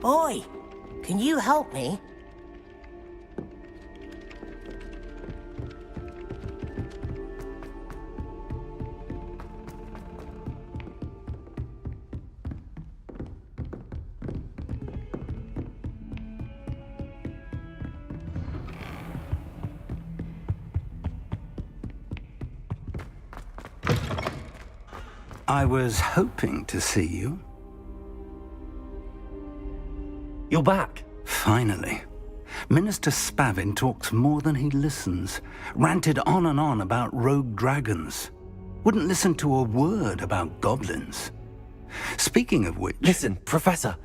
Oi! Can you help me? I was hoping to see you. You're back. Finally. Minister Spavin talks more than he listens. Ranted on and on about rogue dragons. Wouldn't listen to a word about goblins. Speaking of which... Listen, Professor.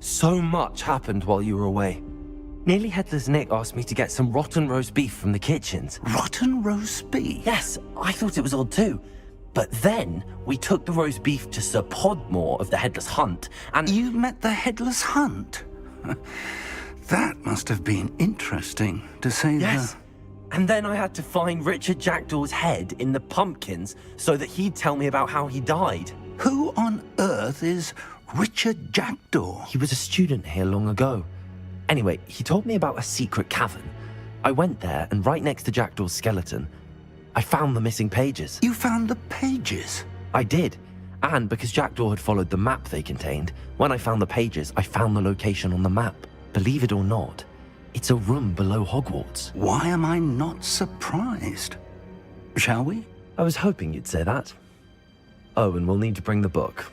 So much happened while you were away. Nearly Headless Nick asked me to get some rotten roast beef from the kitchens. Rotten roast beef? Yes, I thought it was odd too. But then, we took the roast beef to Sir Podmore of the Headless Hunt, and... You met the Headless Hunt? That must have been interesting, to say Yes. And then I had to find Richard Jackdaw's head in the pumpkins so that he'd tell me about how he died. Who on earth is Richard Jackdaw? He was a student here long ago. Anyway, he told me about a secret cavern. I went there, and right next to Jackdaw's skeleton, I found the missing pages. You found the pages? I did. And because Jackdaw had followed the map they contained, when I found the pages, I found the location on the map. Believe it or not, it's a room below Hogwarts. Why am I not surprised? Shall we? I was hoping you'd say that. Oh, and we'll need to bring the book.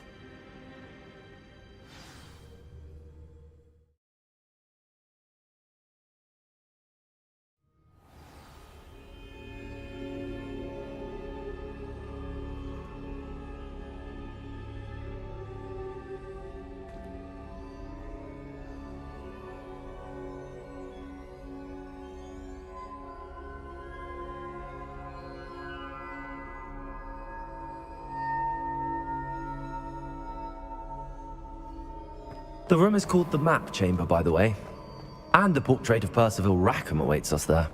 The room is called the Map Chamber, by the way. And a portrait of Percival Rackham awaits us there.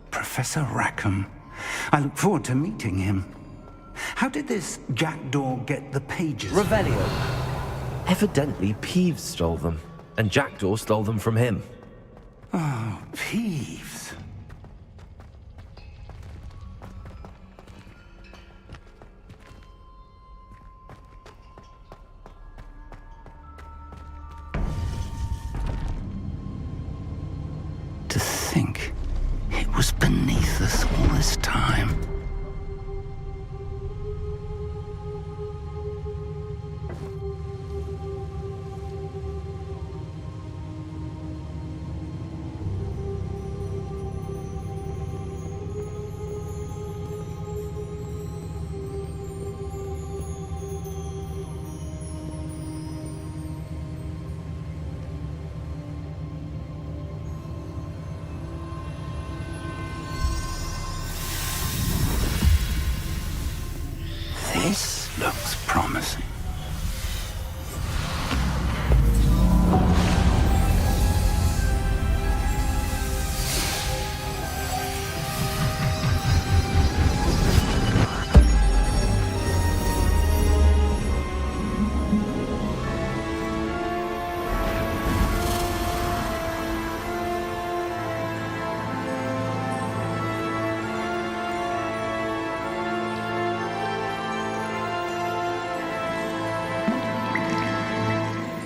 Professor Rackham. I look forward to meeting him. How did this Jackdaw get the pages? Revelio. Evidently, Peeves stole them, and Jackdaw stole them from him. Oh, Peeves. To think it was beneath us all this time. This looks promising.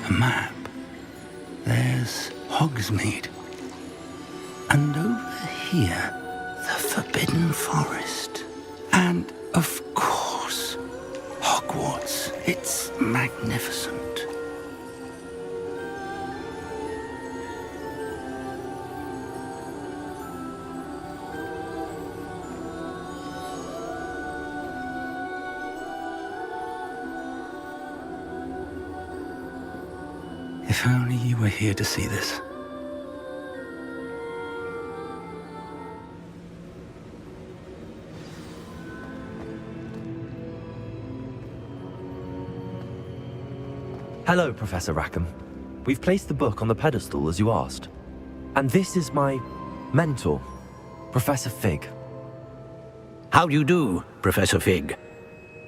Map. There's Hogsmeade. And over here, the Forbidden Forest. And, of course, Hogwarts. It's magnificent. If only you were here to see this. Hello, Professor Rackham. We've placed the book on the pedestal as you asked. And this is my mentor, Professor Fig. How do you do, Professor Fig?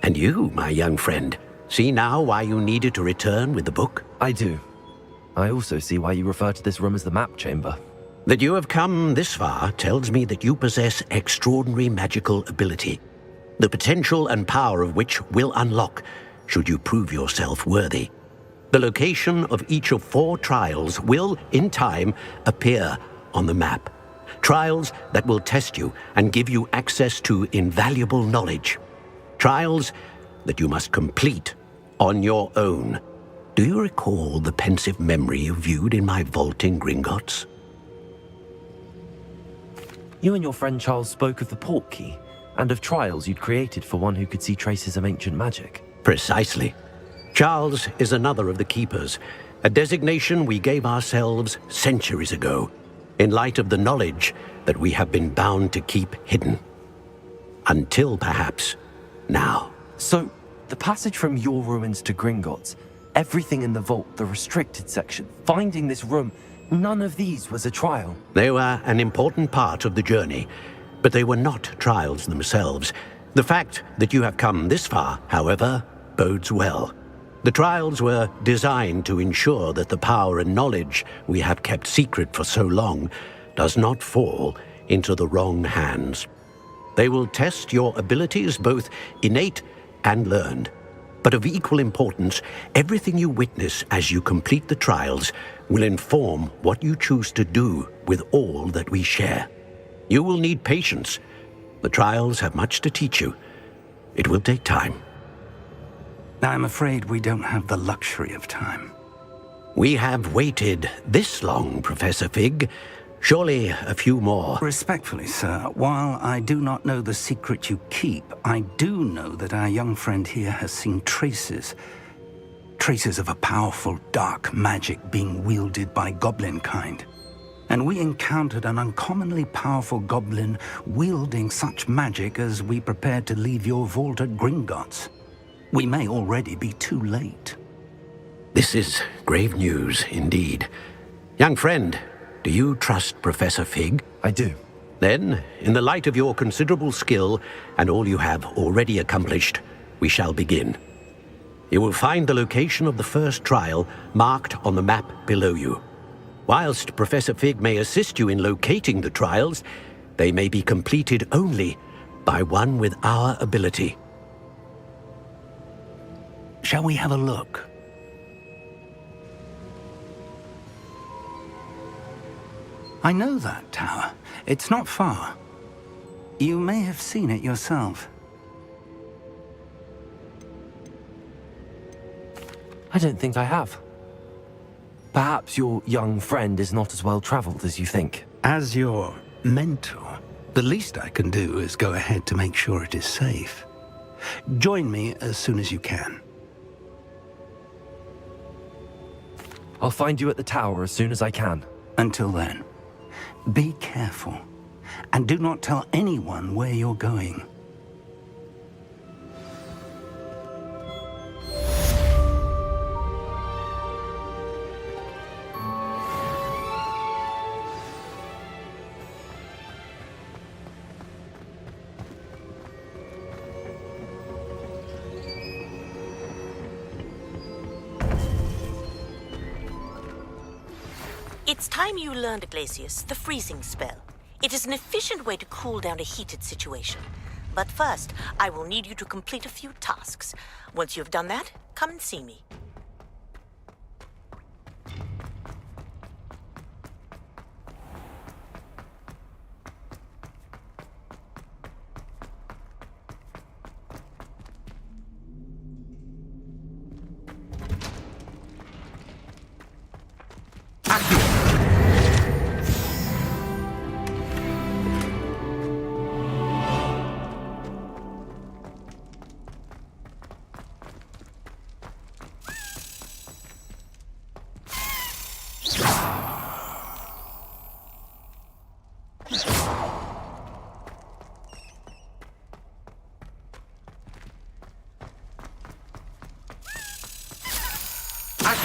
And you, my young friend, see now why you needed to return with the book? I do. I also see why you refer to this room as the map chamber. That you have come this far tells me that you possess extraordinary magical ability, the potential and power of which will unlock should you prove yourself worthy. The location of each of 4 trials will, in time, appear on the map. Trials that will test you and give you access to invaluable knowledge. Trials that you must complete on your own. Do you recall the pensive memory you viewed in my vault in Gringotts? You and your friend Charles spoke of the port key, and of trials you'd created for one who could see traces of ancient magic. Precisely. Charles is another of the Keepers, a designation we gave ourselves centuries ago, in light of the knowledge that we have been bound to keep hidden. Until perhaps now. So, the passage from your ruins to Gringotts, everything in the vault, the restricted section, finding this room, none of these was a trial. They were an important part of the journey, but they were not trials themselves. The fact that you have come this far, however, bodes well. The trials were designed to ensure that the power and knowledge we have kept secret for so long does not fall into the wrong hands. They will test your abilities, both innate and learned. But of equal importance, everything you witness as you complete the trials will inform what you choose to do with all that we share. You will need patience. The trials have much to teach you. It will take time. I'm afraid we don't have the luxury of time. We have waited this long, Professor Fig. Surely a few more. Respectfully, sir, while I do not know the secret you keep, I do know that our young friend here has seen traces of a powerful dark magic being wielded by goblin kind. And we encountered an uncommonly powerful goblin wielding such magic as we prepared to leave your vault at Gringotts. We may already be too late. This is grave news indeed. Young friend, do you trust Professor Fig? I do. Then, in the light of your considerable skill and all you have already accomplished, we shall begin. You will find the location of the first trial marked on the map below you. Whilst Professor Fig may assist you in locating the trials, they may be completed only by one with our ability. Shall we have a look? I know that tower. It's not far. You may have seen it yourself. I don't think I have. Perhaps your young friend is not as well traveled as you think. As your mentor, the least I can do is go ahead to make sure it is safe. Join me as soon as you can. I'll find you at the tower as soon as I can. Until then, be careful, and do not tell anyone where you're going. It's time you learned, Glacius, the freezing spell. It is an efficient way to cool down a heated situation. But first, I will need you to complete a few tasks. Once you have done that, come and see me.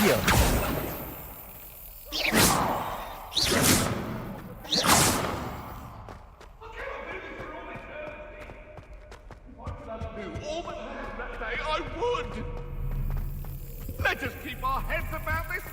here. I would! Let us keep our heads about this.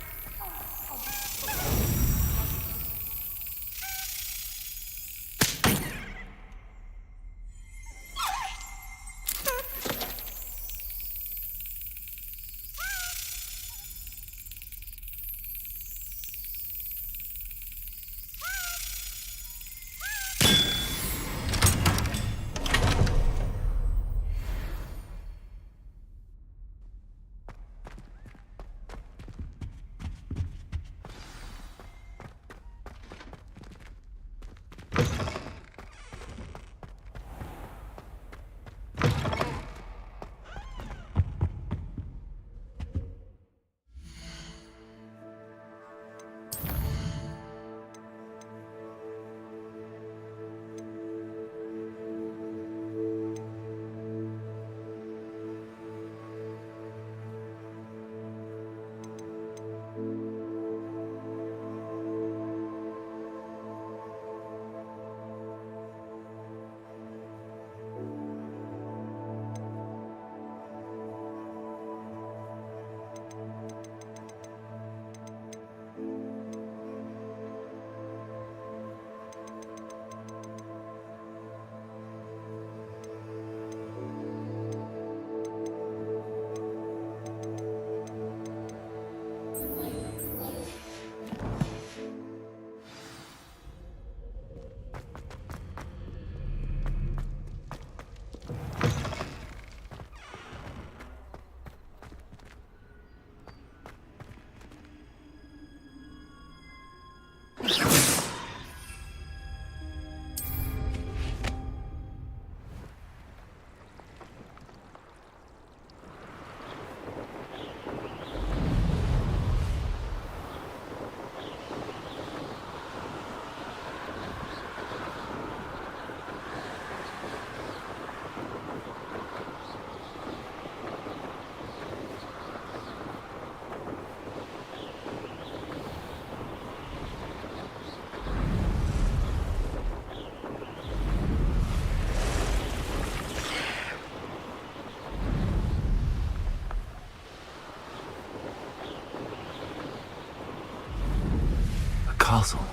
Castle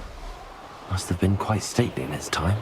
must have been quite stately in its time.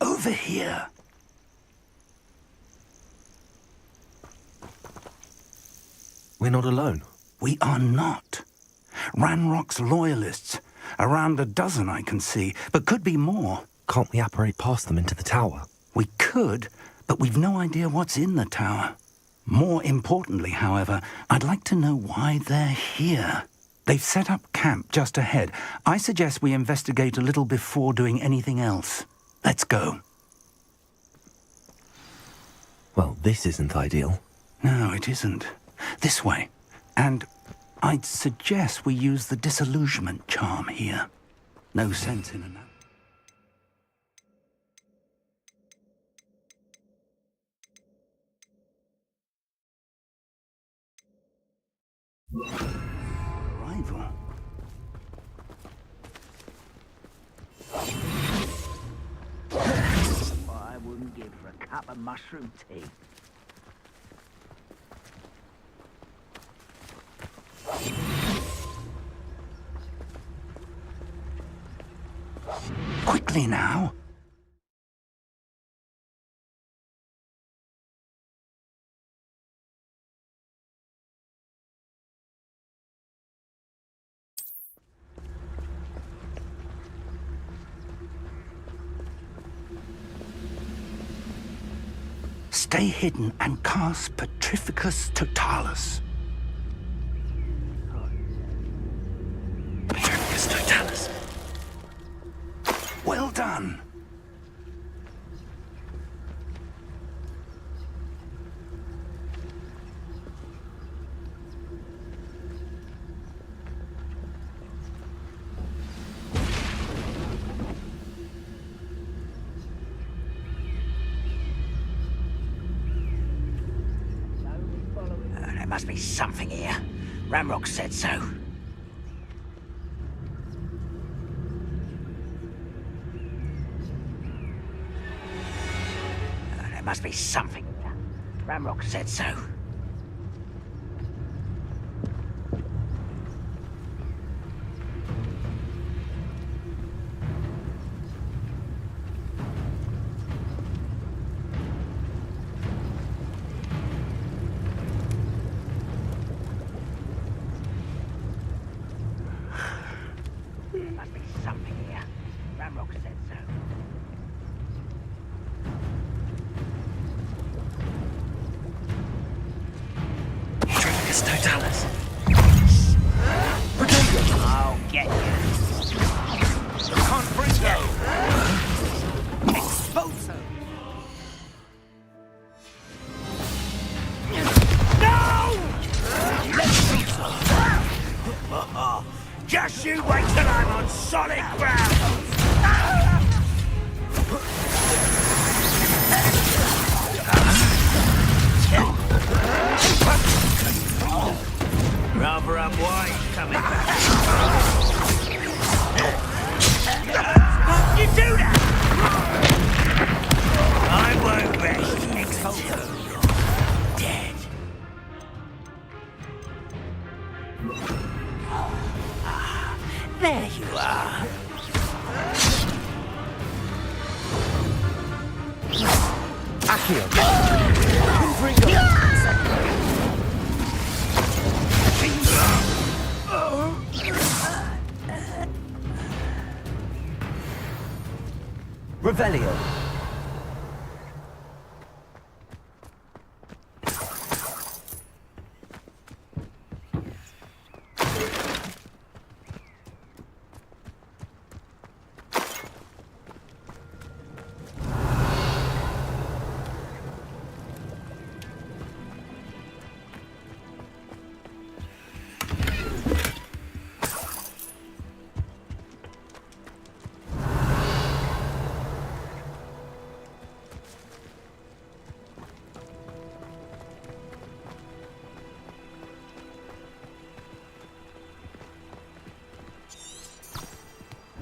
Over here. We're not alone. We are not. Ranrock's loyalists. Around a dozen I can see, but could be more. Can't we apparate past them into the tower? We could, but we've no idea what's in the tower. More importantly, however, I'd like to know why they're here. They've set up camp just ahead. I suggest we investigate a little before doing anything else. Let's go. Well, this isn't ideal. No, it isn't. This way. And I'd suggest we use the disillusionment charm here. No sense in an... Arrival. I wouldn't give for a cup of mushroom tea. Quickly now. Stay hidden and cast Petrificus Totalis. Petrificus Totalis. Well done. There must be something here. Ramrock said so. There must be something here. Ramrock said so. There must be something here. Ramrock said so. Petrificus Totalis. I'll get you. Confringo! Expulso! No! Just you wait till I'm on solid ground! Rather unwise coming back. You do that! I won't rest until you're dead. There you are. Revelio.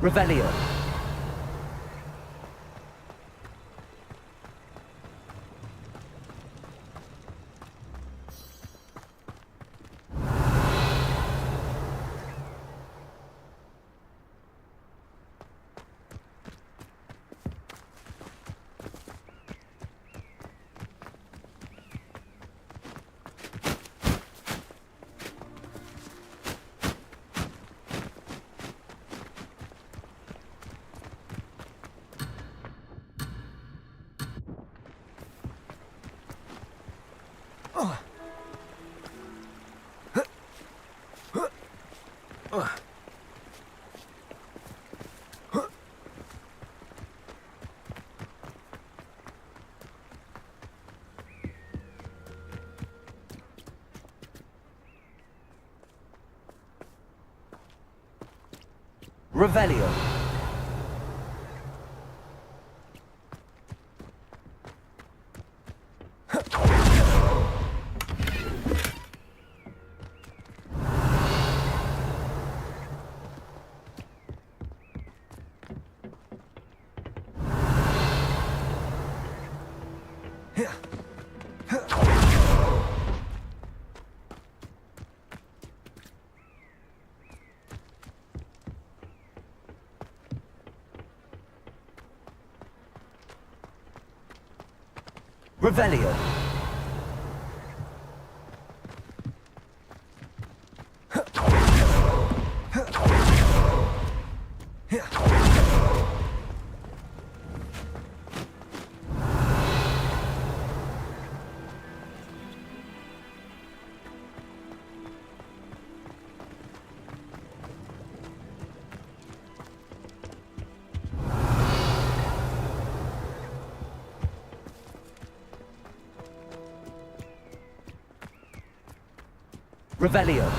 Revelio. Revelio. Revelio. Revelio.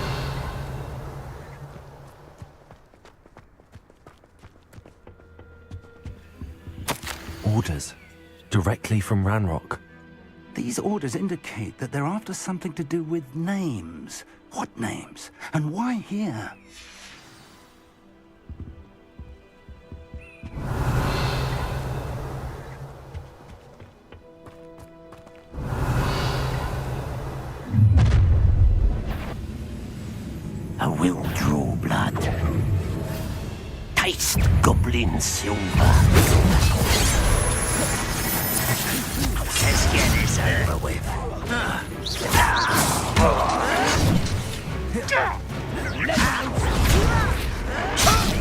Orders. Directly from Ranrock. These orders indicate that they're after something to do with names. What names? And why here? I will draw blood. Taste goblin silver. Let's get this over with. You don't have time.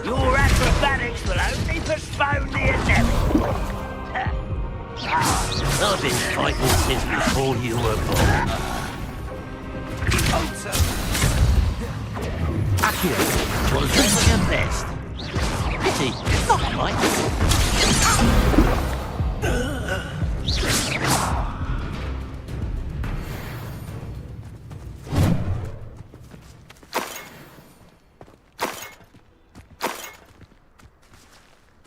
Your acrobatics will only postpone the inevitable. I've been fighting since before you were born. Akio was doing your best. Pity, not quite.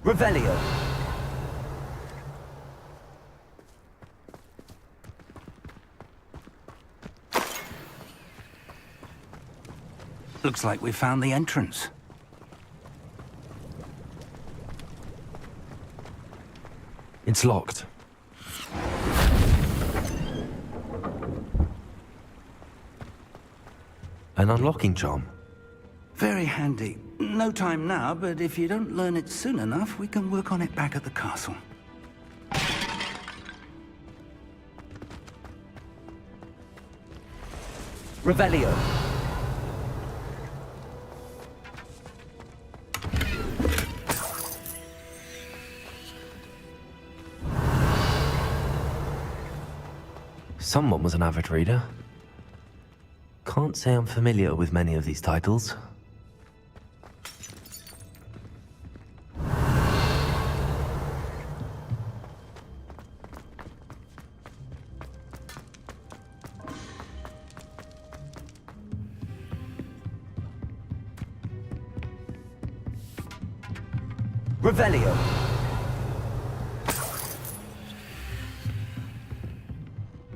Revelio. Looks like we found the entrance. It's locked. An unlocking charm. Very handy. No time now, but if you don't learn it soon enough, we can work on it back at the castle. Revelio. Someone was an avid reader. Can't say I'm familiar with many of these titles. Revelio.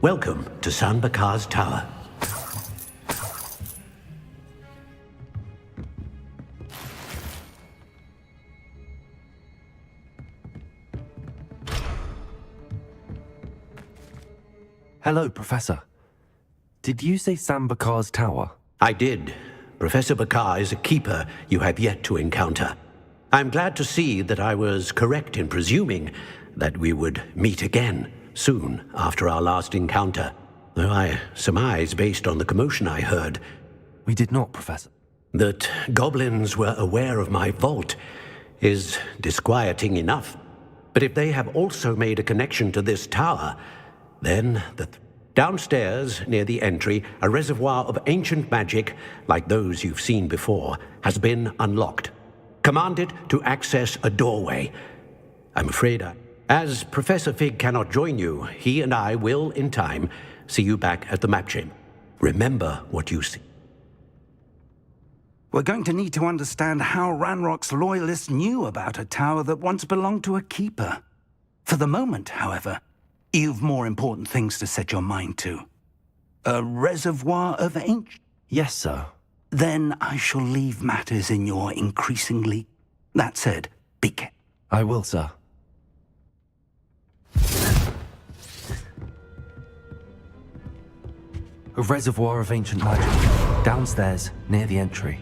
Welcome to San Bakar's Tower. Hello, Professor. Did you say San Bakar's Tower? I did. Professor Bakar is a keeper you have yet to encounter. I'm glad to see that I was correct in presuming that we would meet again soon after our last encounter, though I surmise, based on the commotion I heard, We did not, Professor. that goblins were aware of my vault is disquieting enough. But if they have also made a connection to this tower, then downstairs, near the entry, a reservoir of ancient magic, like those you've seen before, has been unlocked. Commanded to access a doorway. I'm afraid as Professor Fig cannot join you, he and I will, in time, see you back at the map chamber. Remember what you see. We're going to need to understand how Ranrock's loyalists knew about a tower that once belonged to a keeper. For the moment, however, you've more important things to set your mind to. A reservoir of ancient... Yes, sir. Then I shall leave matters in your increasingly... That said, be careful. I will, sir. A reservoir of ancient magic. Downstairs, near the entry.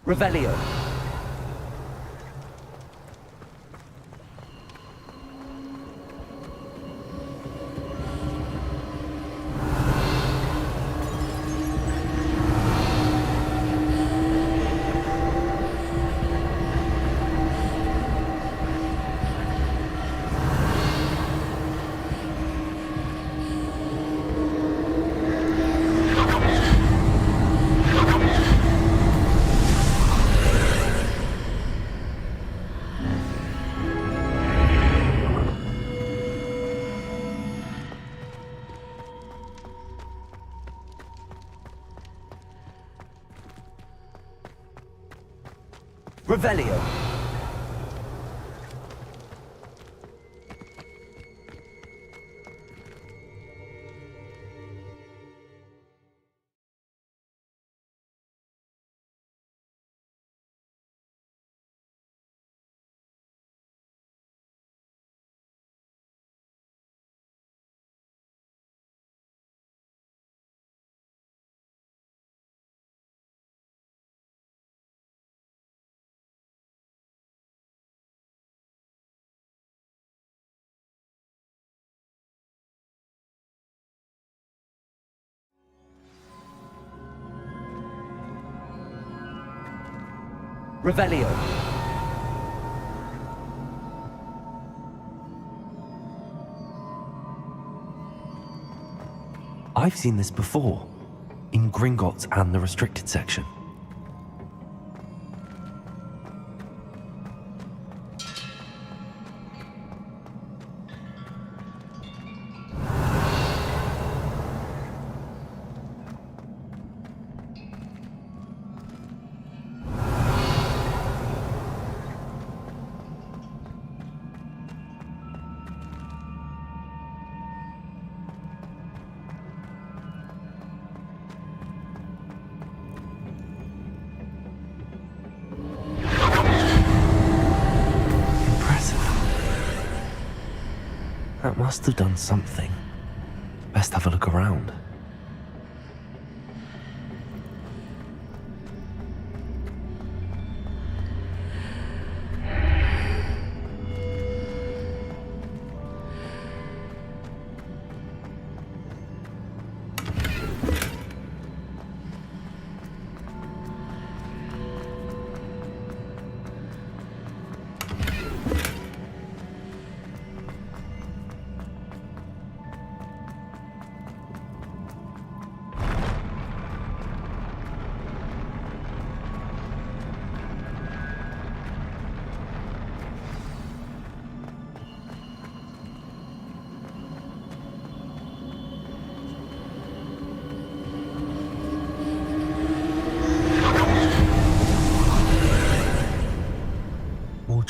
Revelio. Revelio. Revelio. I've seen this before, in Gringotts and the restricted section. That must have done something. Best have a look around.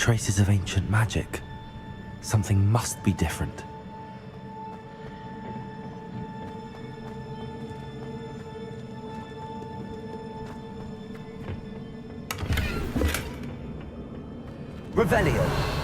traces of ancient magic. Something must be different. Revelio.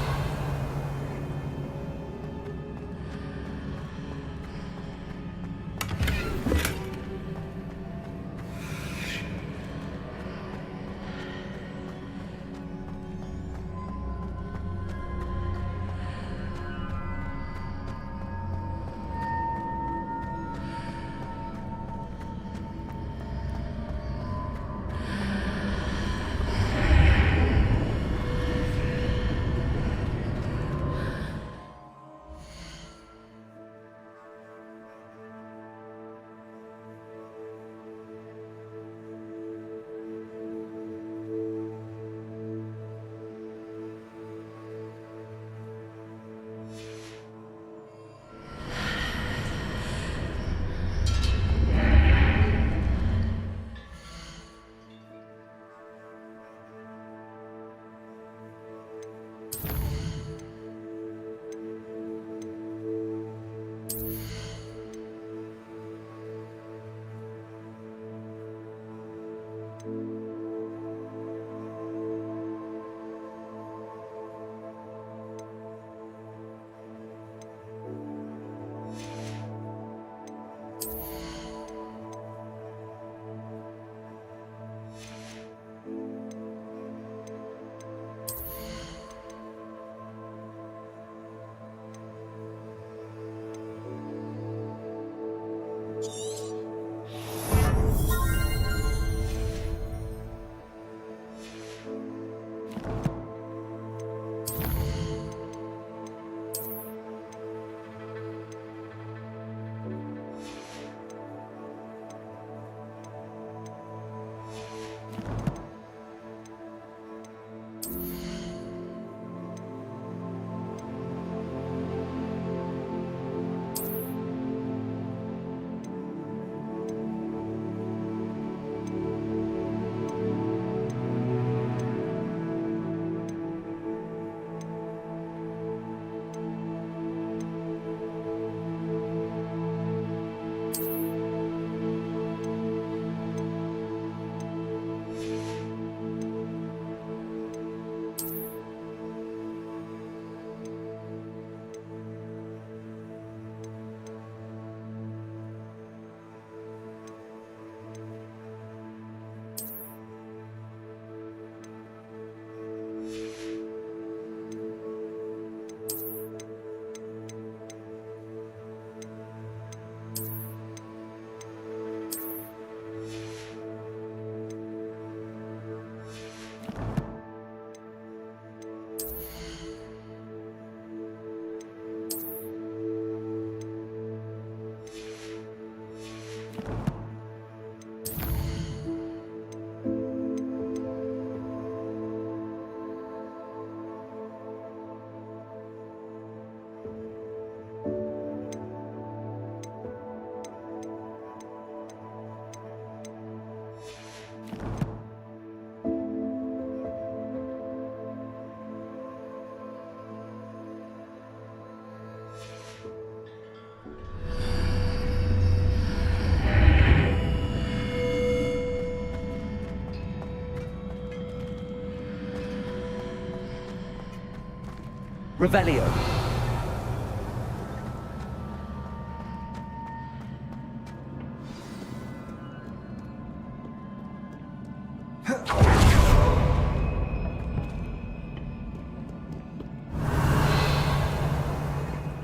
Revelio.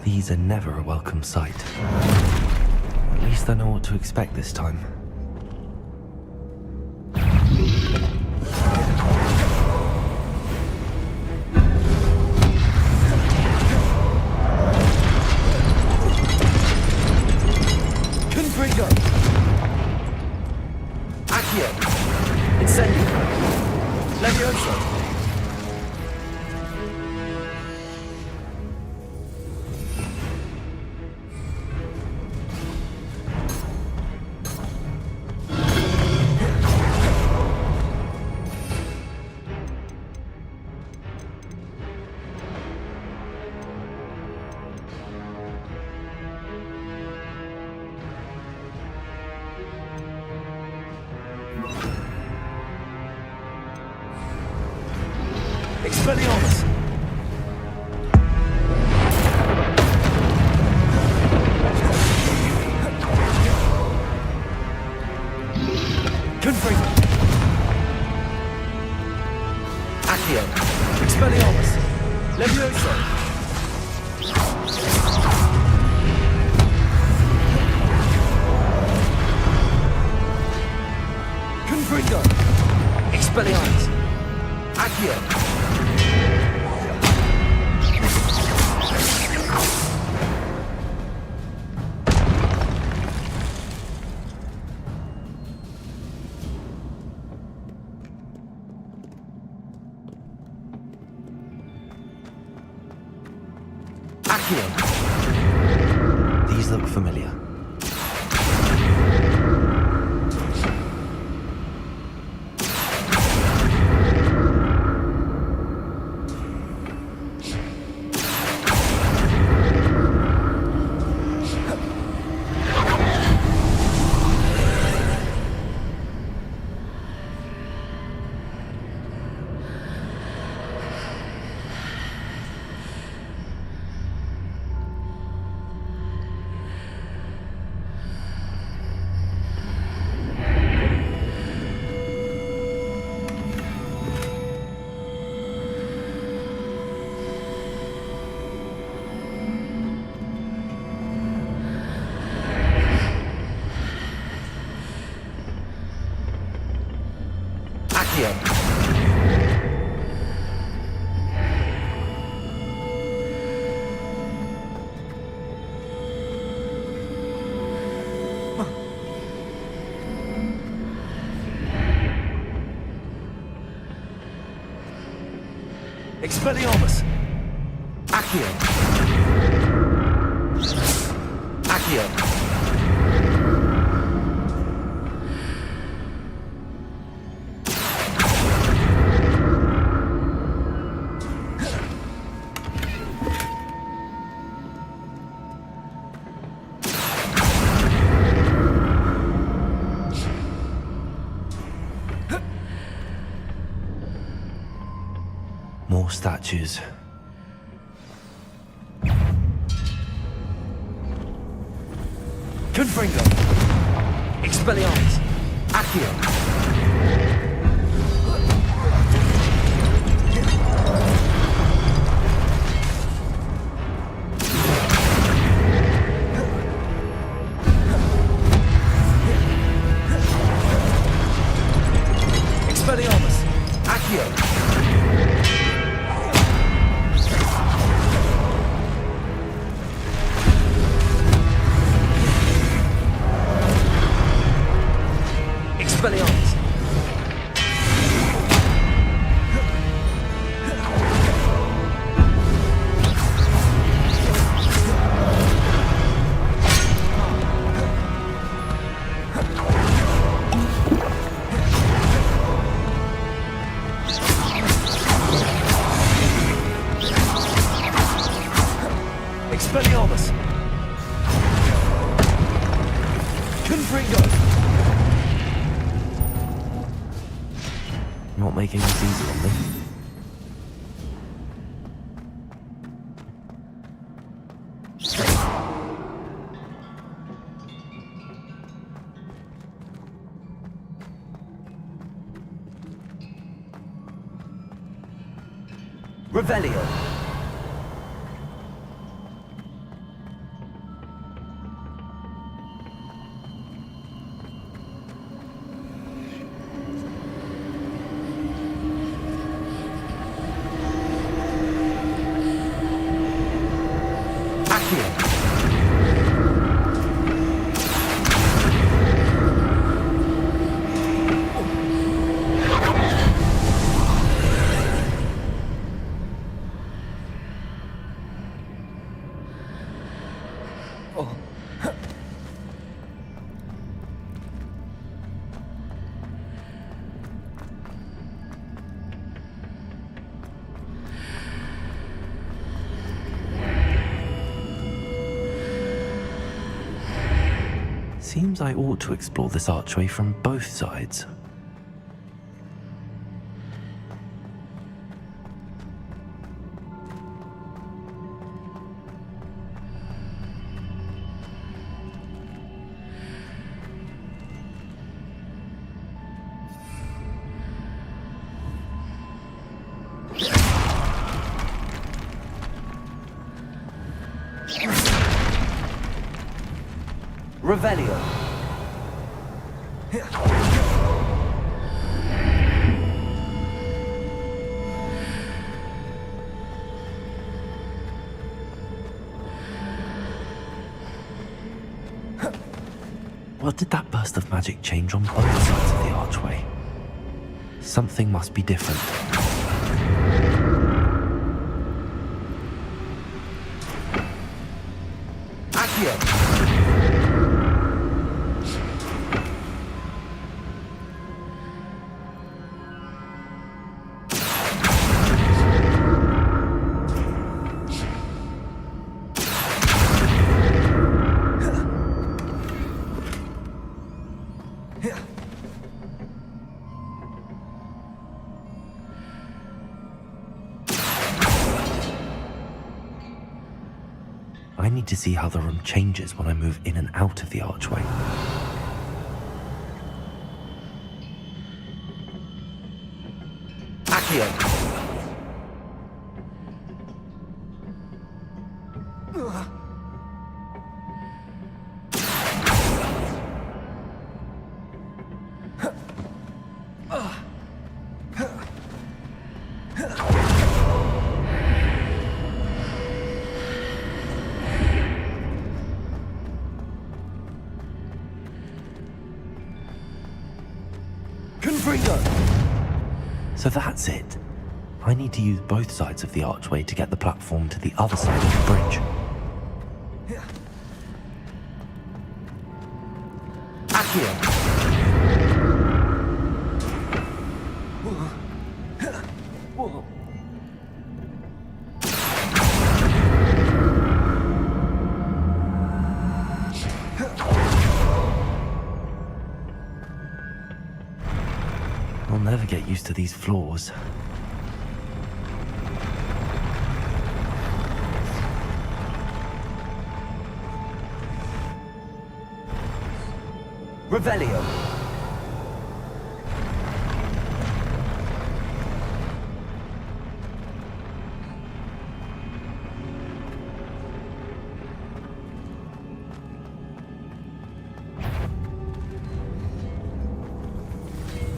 These are never a welcome sight. At least I know what to expect this time. Confringo. Accio. Incendio. Levioso. Accio. These look familiar. Expelliarmus! Accio. Accio. More statues. Confringo! Expelliarmus! Accio. Expelliarmus! Accio. Expelliarmus! Expelliarmus! Confringo! Not making this easy on me. Revelio! Seems I ought to explore this archway from both sides. Revelio! What did that burst of magic change on both sides of the archway? Something must be different. Accio. I need to see how the room changes when I move in and out of the archway. Accio. So that's it. I need to use both sides of the archway to get the platform to the other side of the bridge. Accio. I'll never get used to these floors. Revelio.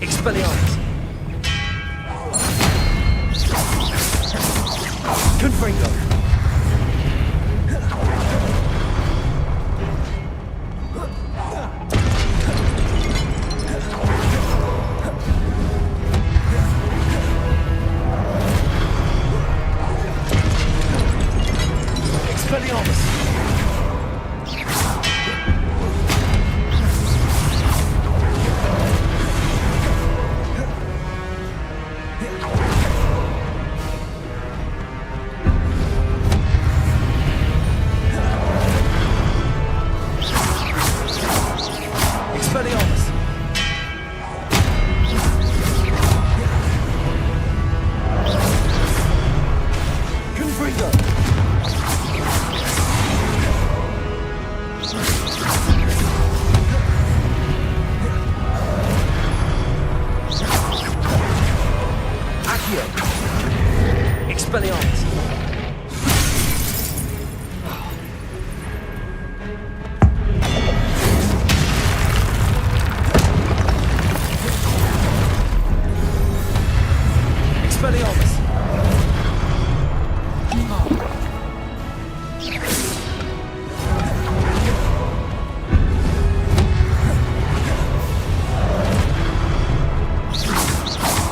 Expelliarmus. Confringo. Expelliarmus. Expelliarmus. Confringo. Accio. Expelliarmus. Expelliarmus.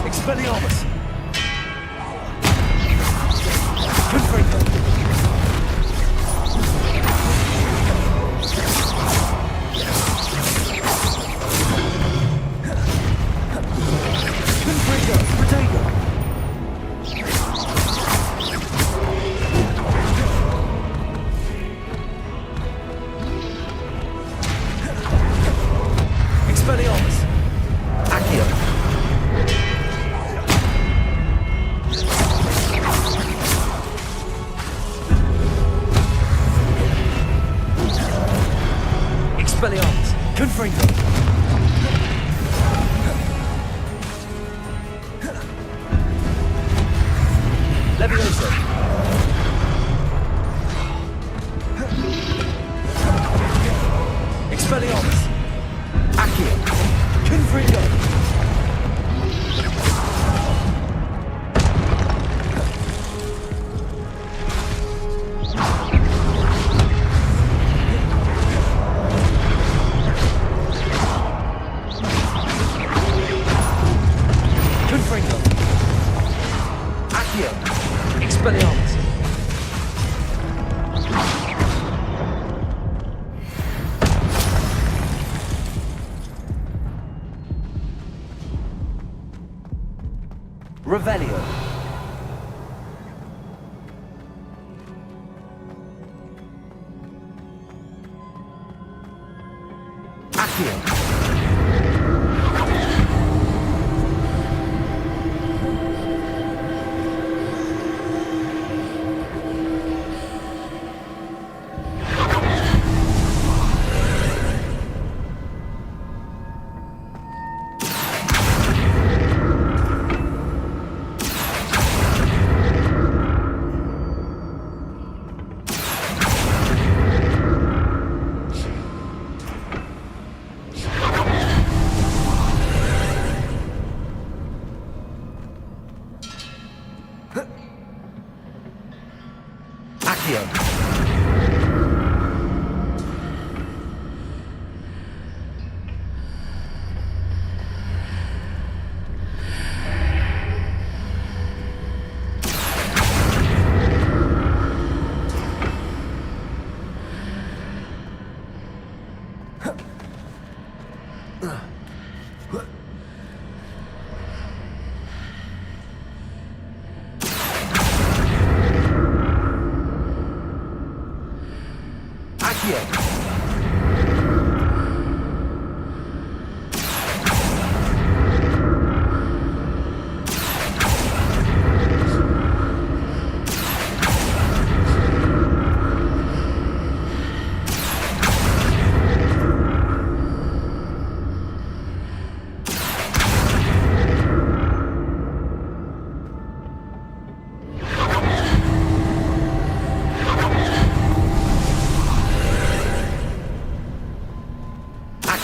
Expelliarmus. Confringo. Confringo. Protego. Expelliarmus. Accio. Expelliarmus. Confringo. Levioso. Expelliarmus. Accio. Confringo. Confringo. Accio. Expelliarmus. Revelio.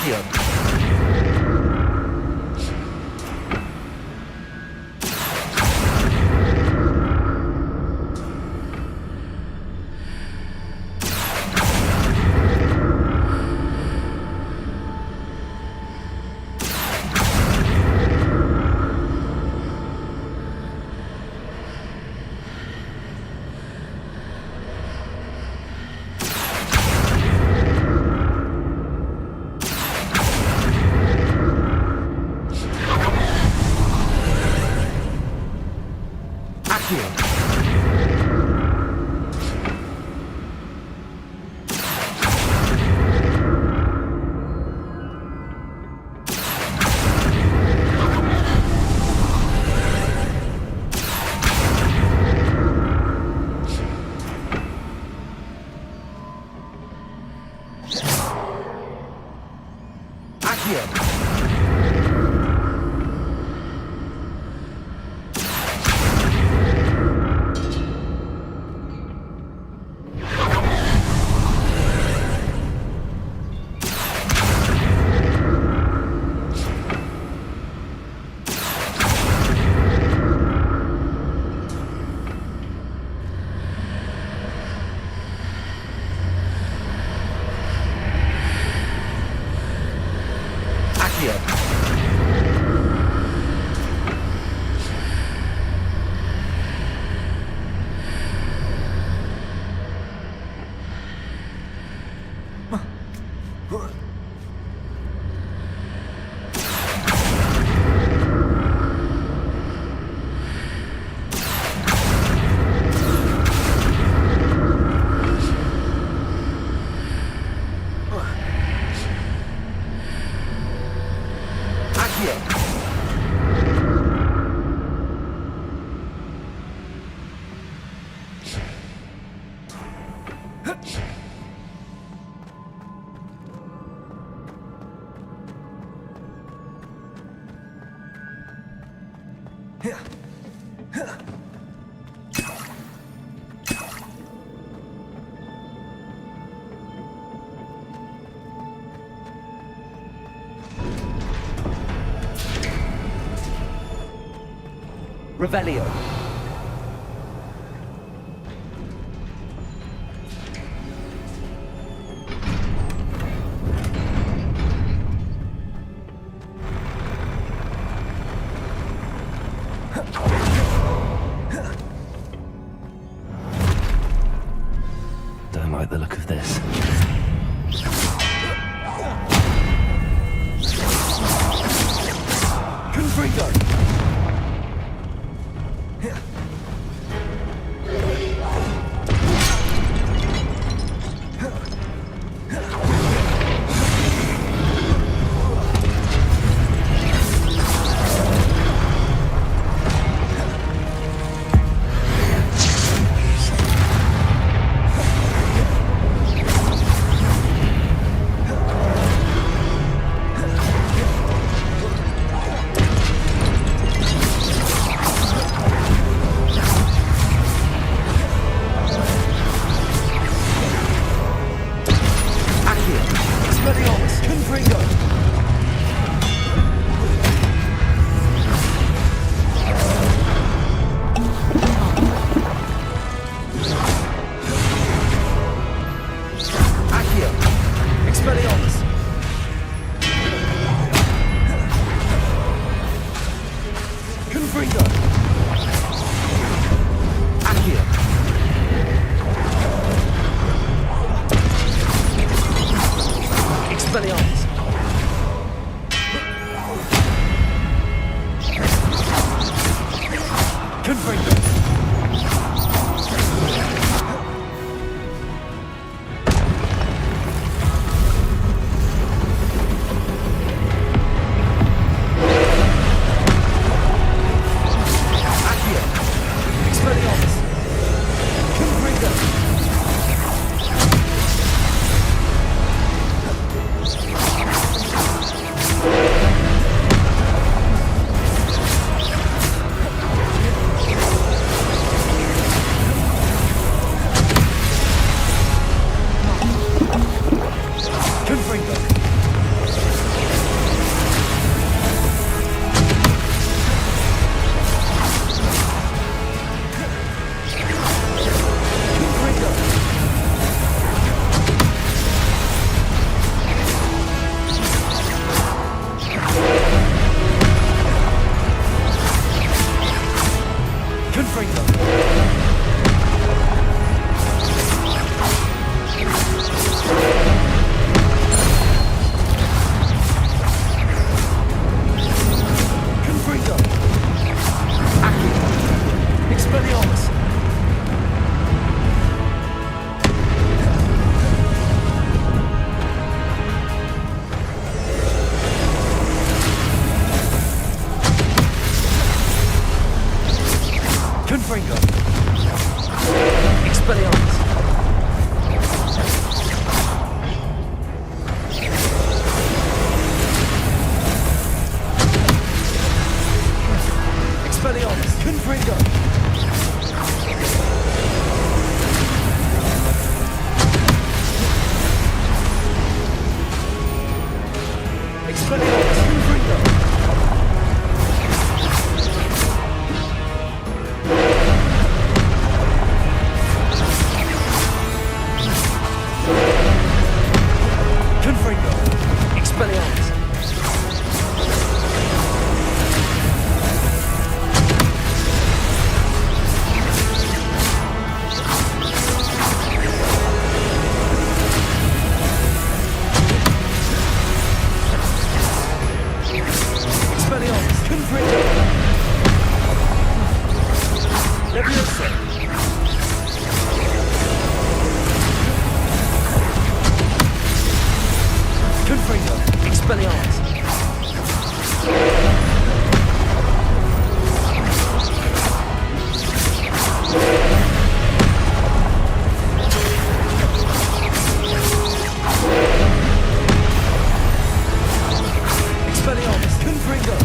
Accio. Revelio. Don't like the look of this. Confringo! Expelliarmus! Confringo! Accio! Expelliarmus! Confringo! Accio! Expelliarmus! Confringo! Accio! Expelliarmus! Confringo! Confringo! Confringo! Confringo! Confringo! Accio! Expelliarmus! Confringo! Expelliarmus! Expelliarmus! Confringo! Expelliarmus! Confringo! Confringo! Expelliarmus! Expelliarmus! Confringo! Leviosa! Confringo! Expelliarmus! Expelliarmus! Confringo!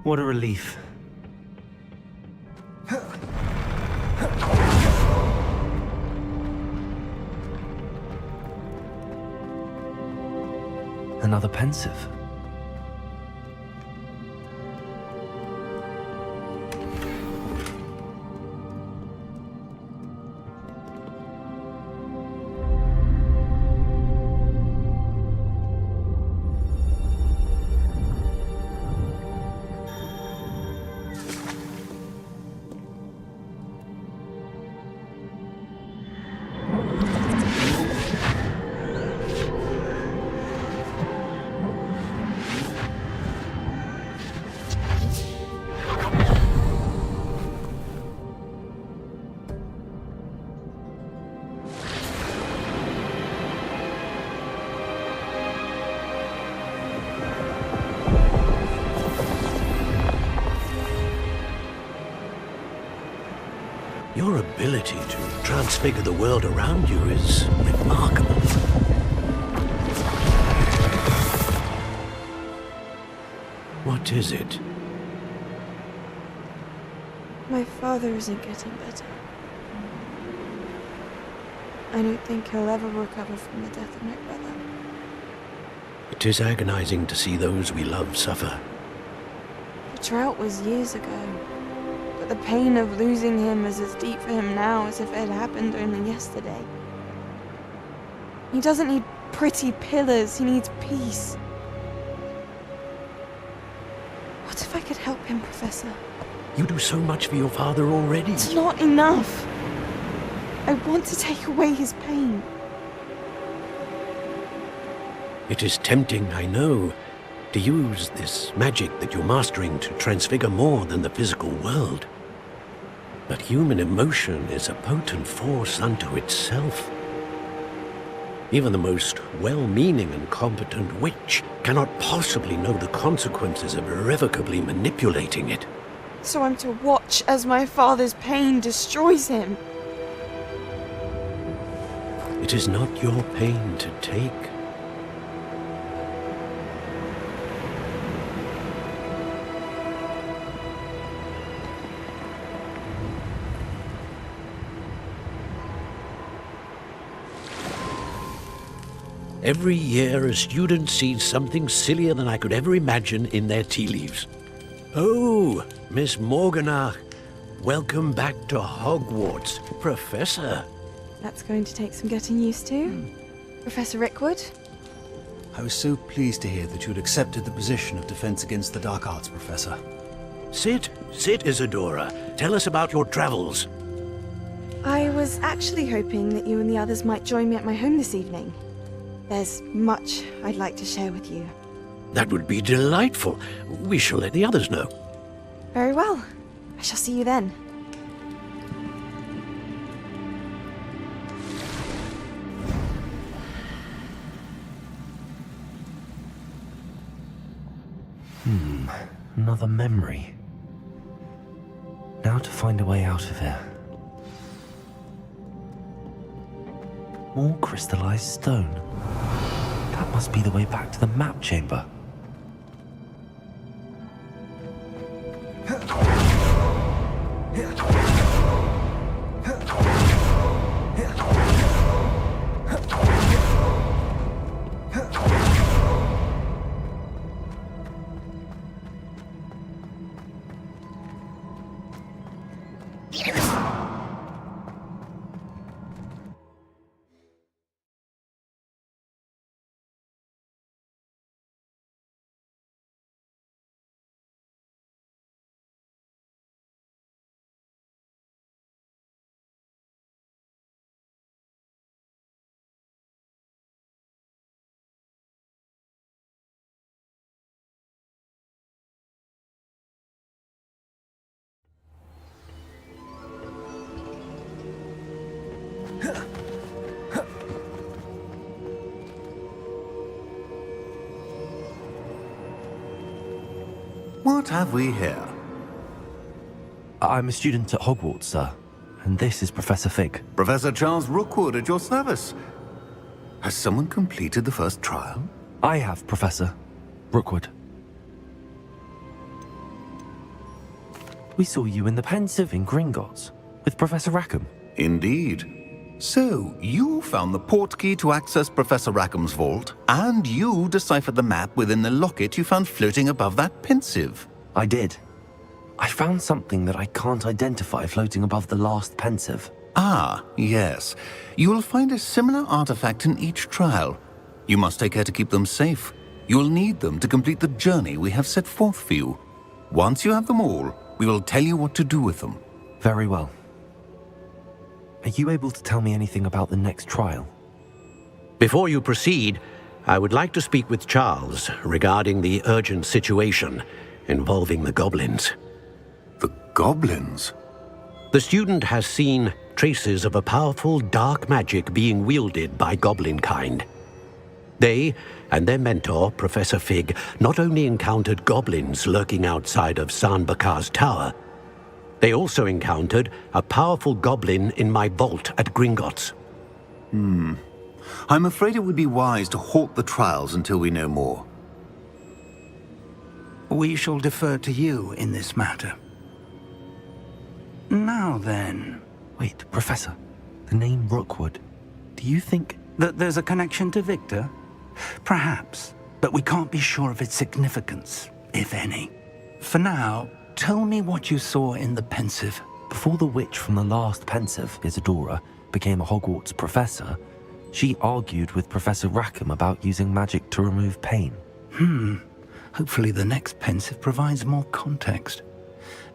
What a relief. Another pensive. Your ability to transfigure the world around you is remarkable. What is it? My father isn't getting better. I don't think he'll ever recover from the death of my brother. It is agonizing to see those we love suffer. The drought was years ago, but the pain of losing him is as deep for him now as if it had happened only yesterday. He doesn't need pretty pillars, he needs peace. What if I could help him, Professor? You do so much for your father already. It's not enough. I want to take away his pain. It is tempting, I know, to use this magic that you're mastering to transfigure more than the physical world. But human emotion is a potent force unto itself. Even the most well-meaning and competent witch cannot possibly know the consequences of irrevocably manipulating it. So I'm to watch as my father's pain destroys him. It is not your pain to take. Every year, a student sees something sillier than I could ever imagine in their tea leaves. Oh, Miss Morganach, welcome back to Hogwarts, Professor. That's going to take some getting used to. Professor Rickwood? I was so pleased to hear that you had accepted the position of Defense Against the Dark Arts, Professor. Sit, Isadora. Tell us about your travels. I was actually hoping that you and the others might join me at my home this evening. There's much I'd like to share with you. That would be delightful. We shall let the others know. Very well. I shall see you then. Another memory. Now to find a way out of here. More crystallized stone. That must be the way back to the map chamber. What have we here? I'm a student at Hogwarts, sir. And this is Professor Fig. Professor Charles Rookwood at your service. Has someone completed the first trial? I have, Professor Rookwood. We saw you in the Pensive in Gringotts with Professor Rackham. Indeed. So, you found the portkey to access Professor Rackham's vault, and you deciphered the map within the locket you found floating above that Pensive. I did. I found something that I can't identify floating above the last Pensive. Ah, yes. You will find a similar artifact in each trial. You must take care to keep them safe. You will need them to complete the journey we have set forth for you. Once you have them all, we will tell you what to do with them. Very well. Are you able to tell me anything about the next trial? Before you proceed, I would like to speak with Charles regarding the urgent situation involving the goblins. The goblins? The student has seen traces of a powerful dark magic being wielded by goblin kind. They and their mentor, Professor Fig, not only encountered goblins lurking outside of Sanbakar's tower, they also encountered a powerful goblin in my vault at Gringotts. I'm afraid it would be wise to halt the trials until we know more. We shall defer to you in this matter. Now then, Wait, Professor. The name Rookwood. Do you think... that there's a connection to Victor? Perhaps, but we can't be sure of its significance, if any. For now, tell me what you saw in the Pensive. Before the witch from the last Pensive, Isadora, became a Hogwarts professor, she argued with Professor Rackham about using magic to remove pain. Hopefully the next Pensive provides more context.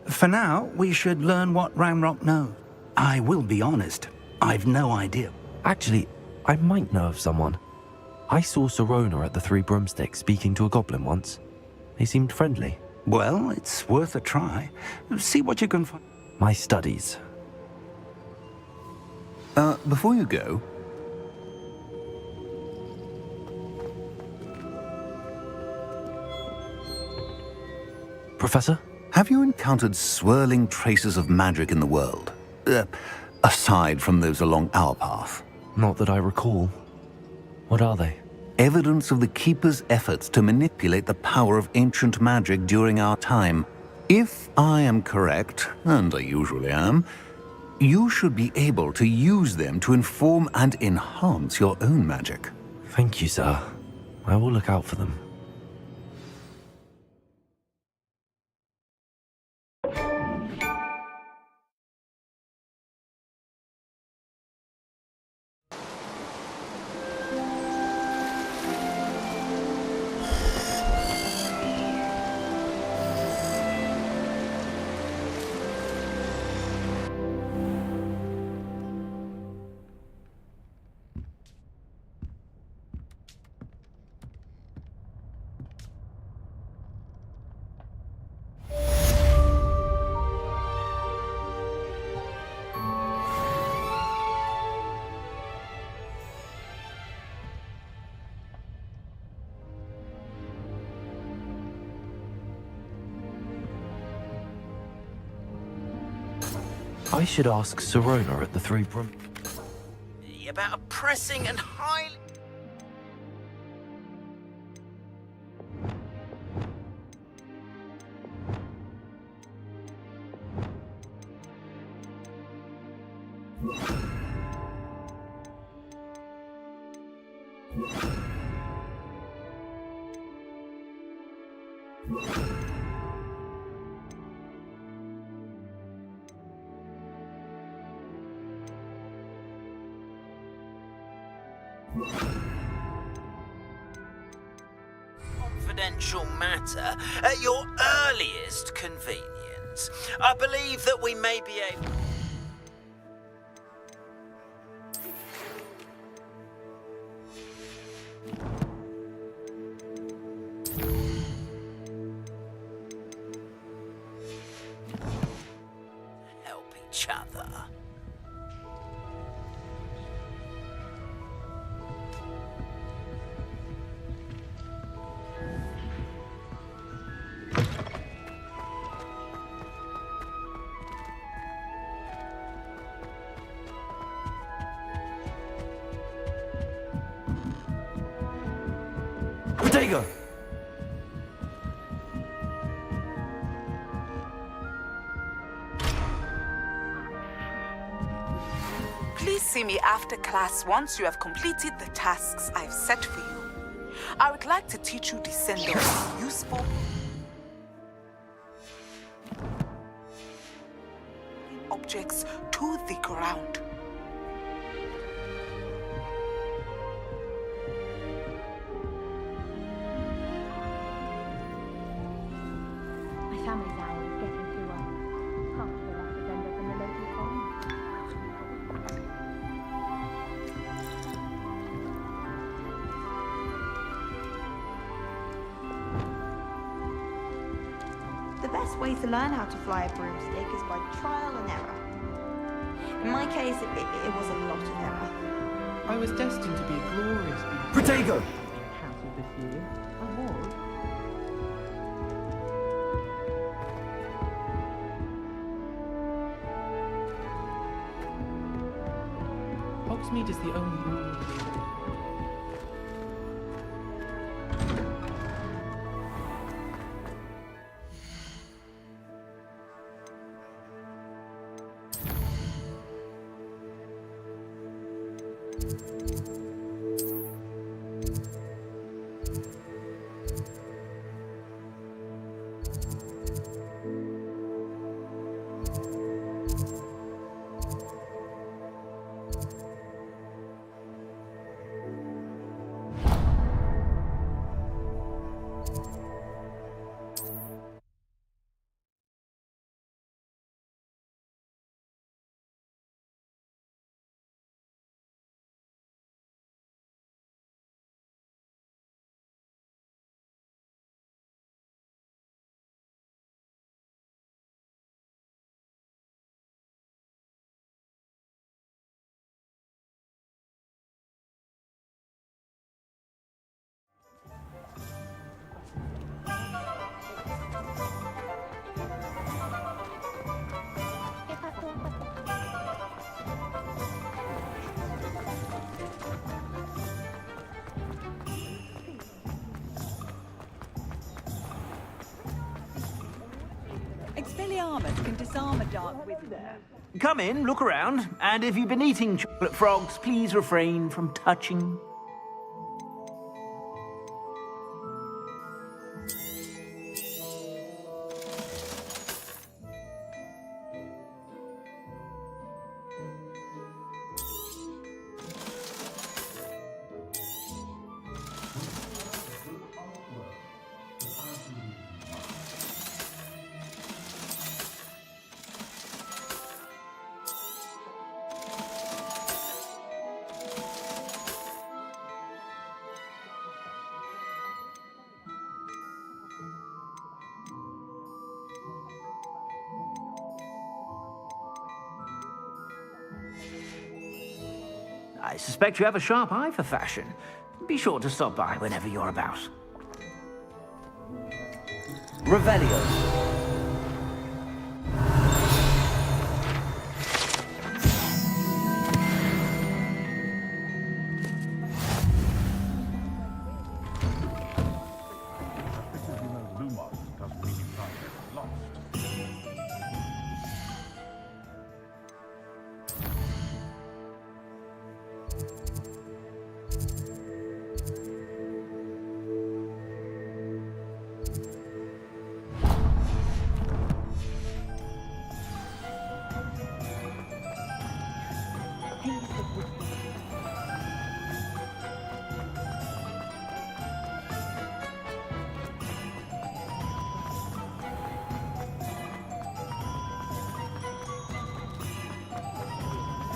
For now, we should learn what Ranrock knows. I will be honest, I've no idea. Actually, I might know of someone. I saw Sirona at the Three Broomsticks speaking to a goblin once. They seemed friendly. Well, it's worth a try. See what you can find. My studies. Before you go, Professor? have you encountered swirling traces of magic in the world? Aside from those along our path. Not that I recall. What are they? Evidence of the Keeper's efforts to manipulate the power of ancient magic during our time. If I am correct, and I usually am, you should be able to use them to inform and enhance your own magic. Thank you, sir. I will look out for them. I should ask Sirona at the Three Broom... About a pressing and highly... confidential matter at your earliest convenience. I believe that we may be able... help each other. see me after class once you have completed the tasks I've set for you. I would like to teach you Descendo's useful objects to the ground. My family's now is getting through half the letters end up in the local colony. The best way to learn how to fly a broomstick is by trial and error. In my case, it was a lot of error. I was destined to be a glorious being. Protego! Cancelled this year. I was. Hogsmeade is the only rule. Expelliarmus can disarm a dark wizard. Come in, look around, and if you've been eating chocolate frogs, please refrain from touching. I suspect you have a sharp eye for fashion. Be sure to stop by whenever you're about. Revelio.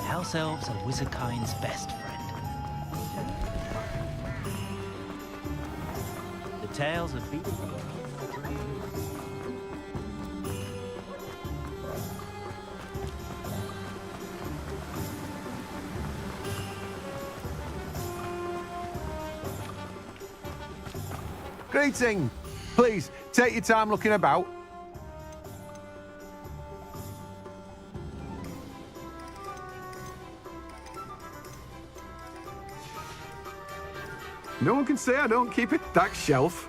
House elves are wizardkind's best friend. The tales of beaten. Greeting! Please, take your time looking about. No one can say I don't keep it that shelf.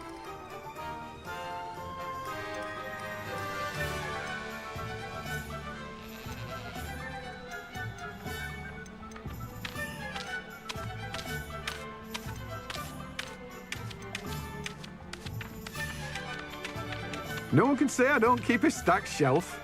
No one can say I don't keep a stacked shelf.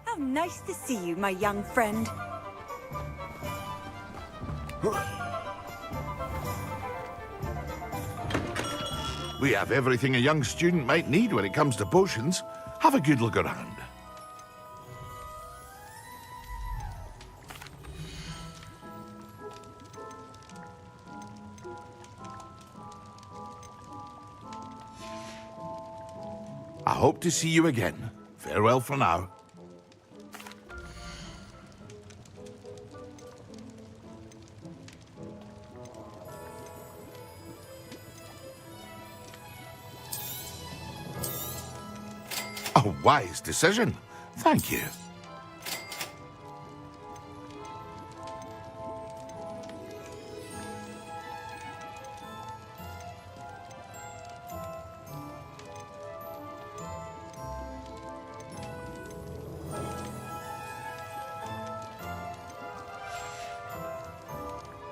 How nice to see you, my young friend. We have everything a young student might need when it comes to potions. Have a good look around. I hope to see you again. Farewell for now. A wise decision. Thank you.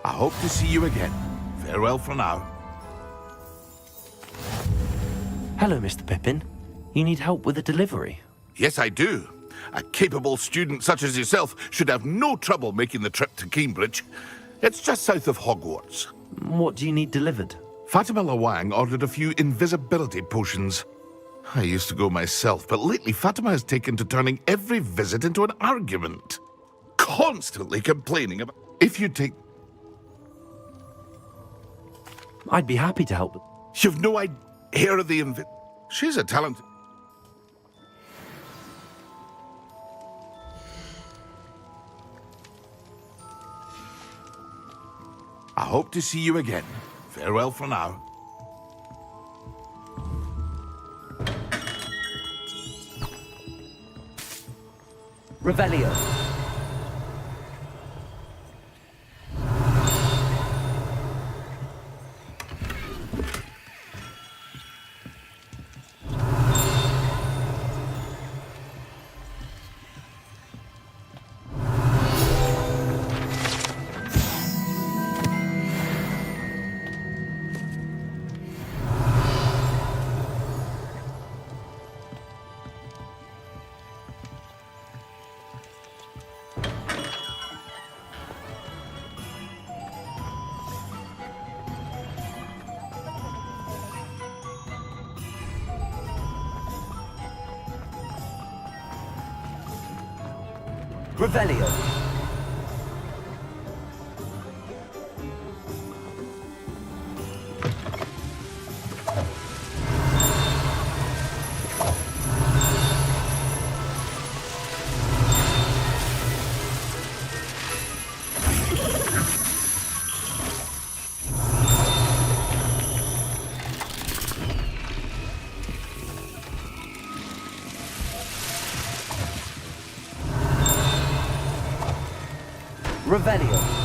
I hope to see you again. Farewell for now. Hello, Mr. Pippin. You need help with a delivery? Yes, I do. A capable student such as yourself should have no trouble making the trip to Cambridge. It's just south of Hogwarts. What do you need delivered? Fatima Lawang ordered a few invisibility potions. I used to go myself, but lately Fatima has taken to turning every visit into an argument. Constantly complaining about... If you take... I'd be happy to help. You've no idea of the She's a talent. I hope to see you again. Farewell for now. Revelio. Revelio. Revelio.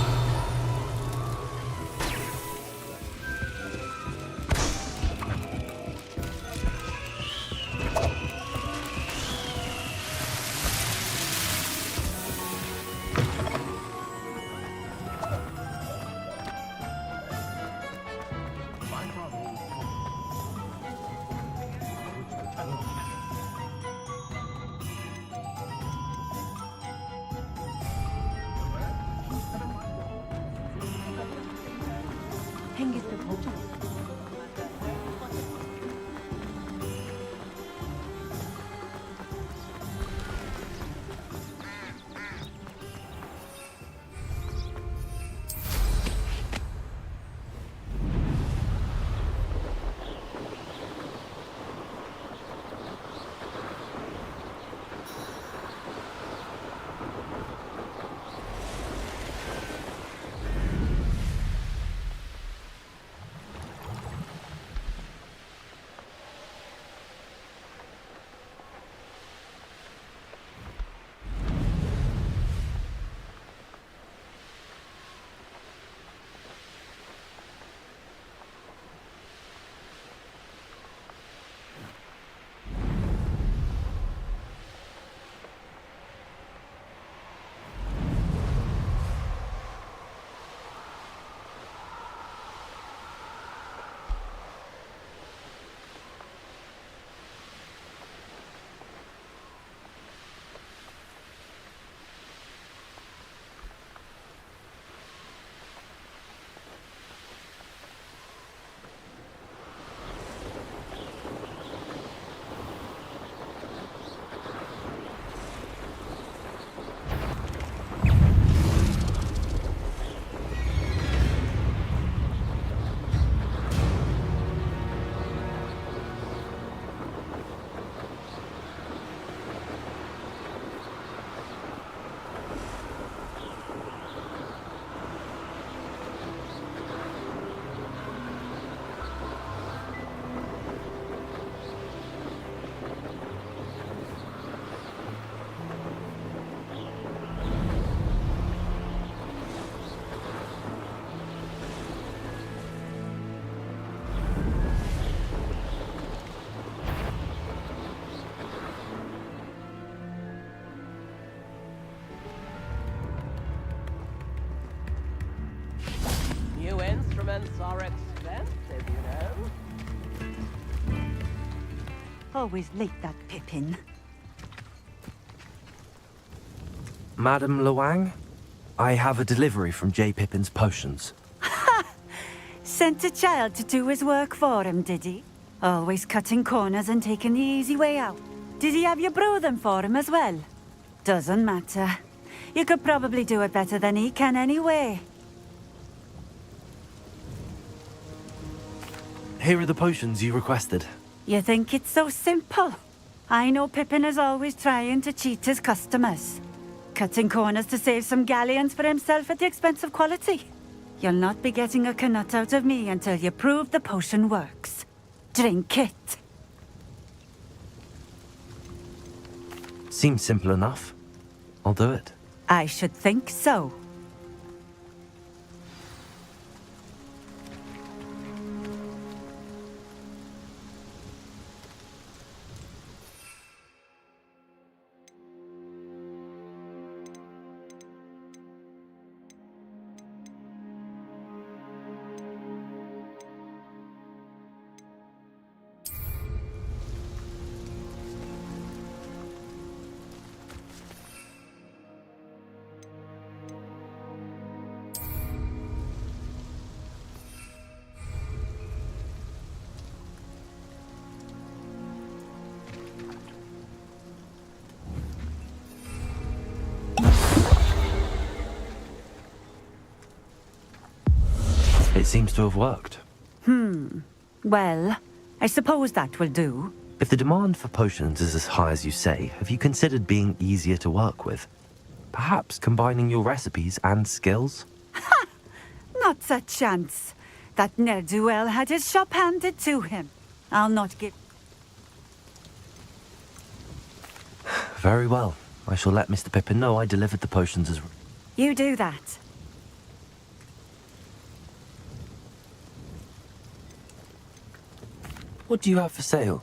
New instruments are expensive, you know. Always late, that Pippin. Madam Luang, I have a delivery from J. Pippin's potions. Sent a child to do his work for him, did he? Always cutting corners and taking the easy way out. Did he have you brew them for him as well? Doesn't matter. You could probably do it better than he can anyway. Here are the potions you requested. You think it's so simple? I know Pippin is always trying to cheat his customers. Cutting corners to save some galleons for himself at the expense of quality. You'll not be getting a canut out of me until you prove the potion works. Drink it. Seems simple enough. I'll do it. I should think so. It seems to have worked. Well, I suppose that will do. If the demand for potions is as high as you say, have you considered being easier to work with? Perhaps combining your recipes and skills? Not a chance. That ne'er-do-well had his shop handed to him. I'll not give... Very well. I shall let Mr. Pippin know I delivered the potions as... You do that. What do you have for sale?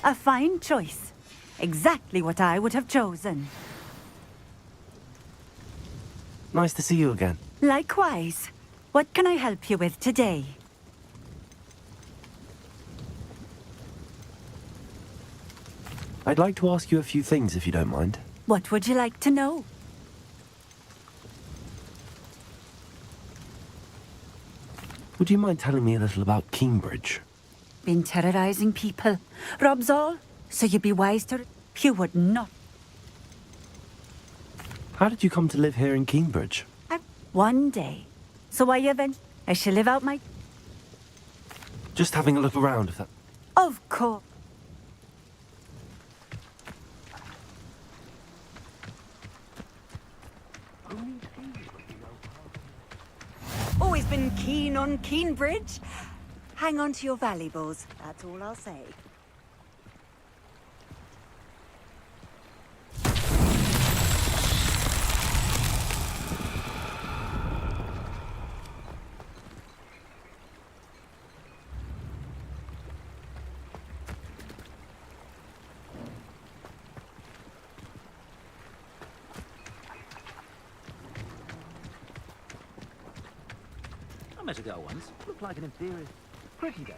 A fine choice. Exactly what I would have chosen. Nice to see you again. Likewise. What can I help you with today? I'd like to ask you a few things, if you don't mind. What would you like to know? Would you mind telling me a little about Cambridge? Been terrorizing people. Robs all, so you'd be wise to... You would not. How did you come to live here in Cambridge? One day. So I shall live out my... Just having a look around, if that... Of course. Always been keen on Keenbridge. Hang on to your valuables, that's all I'll say. I met a girl once. Looked like an imperial. Pretty day.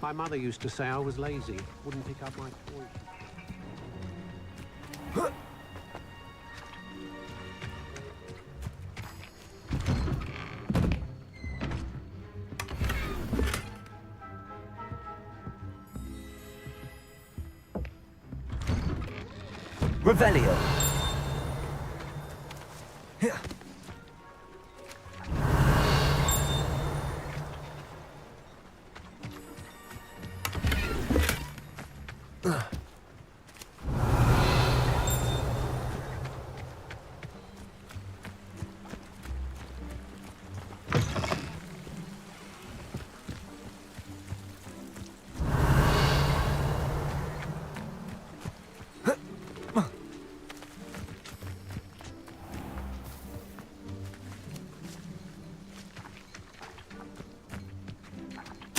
My mother used to say I was lazy, wouldn't pick up my toys. Revelio.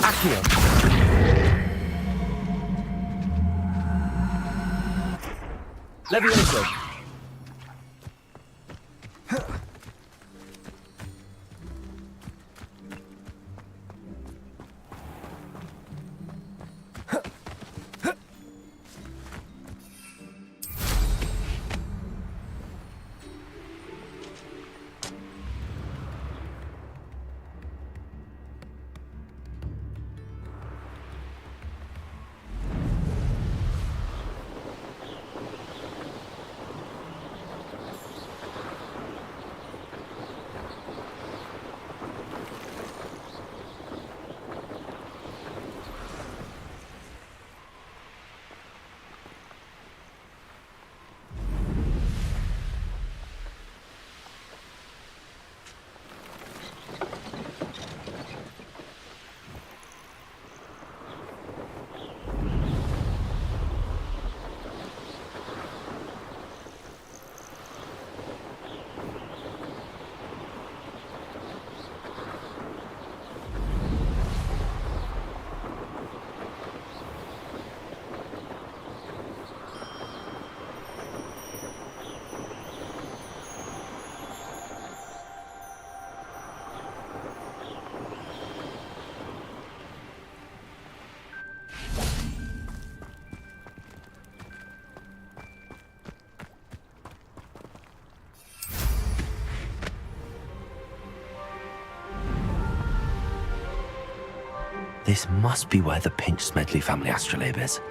Accio. Levioso. This must be where the Pinch Smedley family astrolabe is.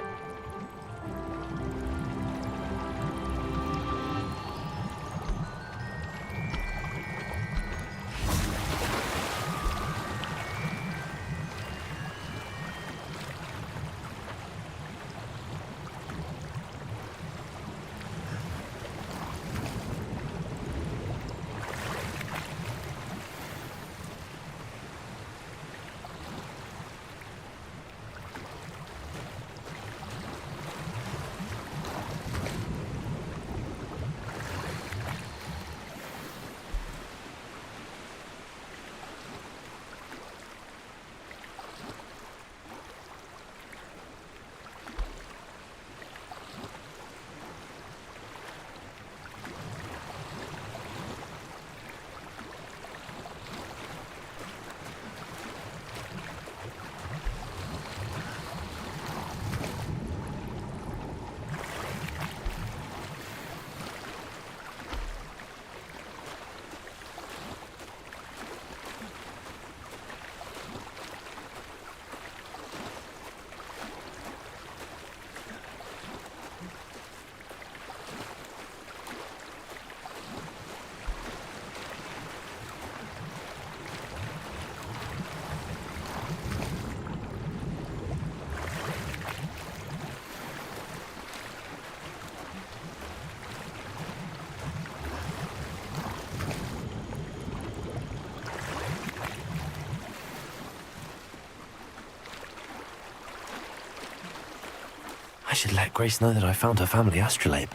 I should let Grace know that I found her family astrolabe.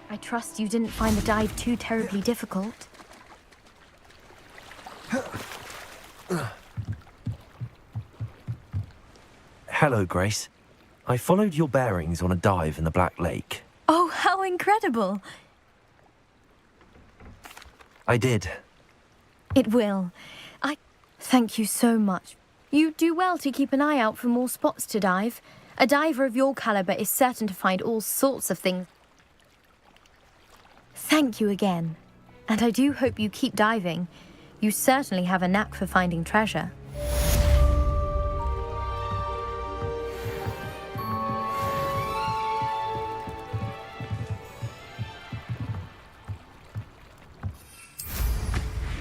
I trust you didn't find the dive too terribly difficult. Hello, Grace. I followed your bearings on a dive in the Black Lake. Oh, how incredible! I did. It will. Thank you so much. You do well to keep an eye out for more spots to dive. A diver of your caliber is certain to find all sorts of things. Thank you again. And I do hope you keep diving. You certainly have a knack for finding treasure.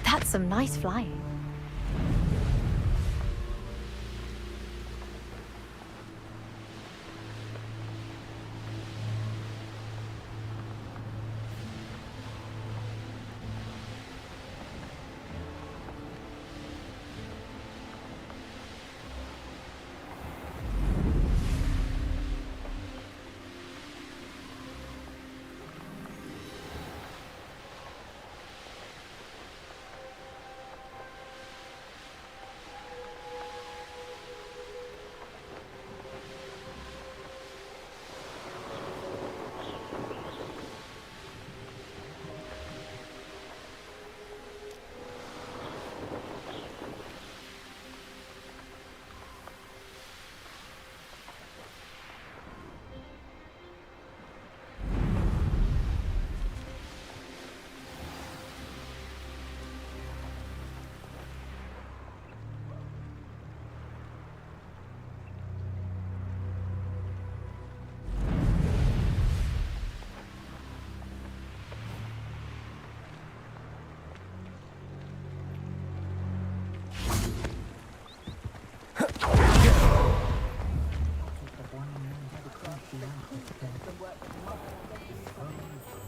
That's some nice flying.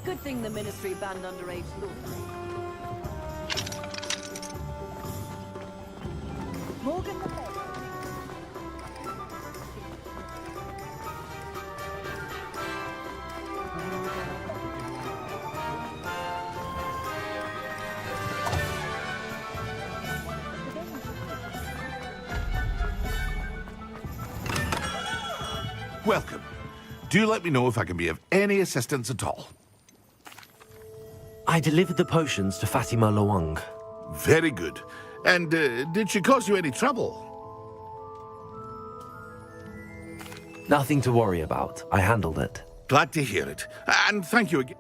Good thing the Ministry banned underage laundry. Morgan the Peg. Welcome. Do let me know if I can be of any assistance at all. I delivered the potions to Fatima Lawang. Very good. And did she cause you any trouble? Nothing to worry about. I handled it. Glad to hear it. And thank you again.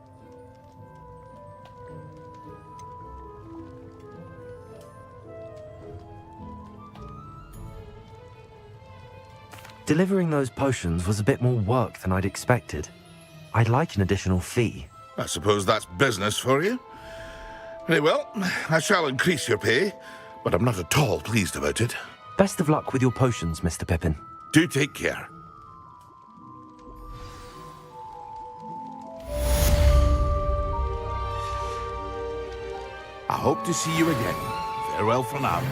Delivering those potions was a bit more work than I'd expected. I'd like an additional fee. I suppose that's business for you. Very well, I shall increase your pay, but I'm not at all pleased about it. Best of luck with your potions, Mr. Pippin. Do take care. I hope to see you again. Farewell for now.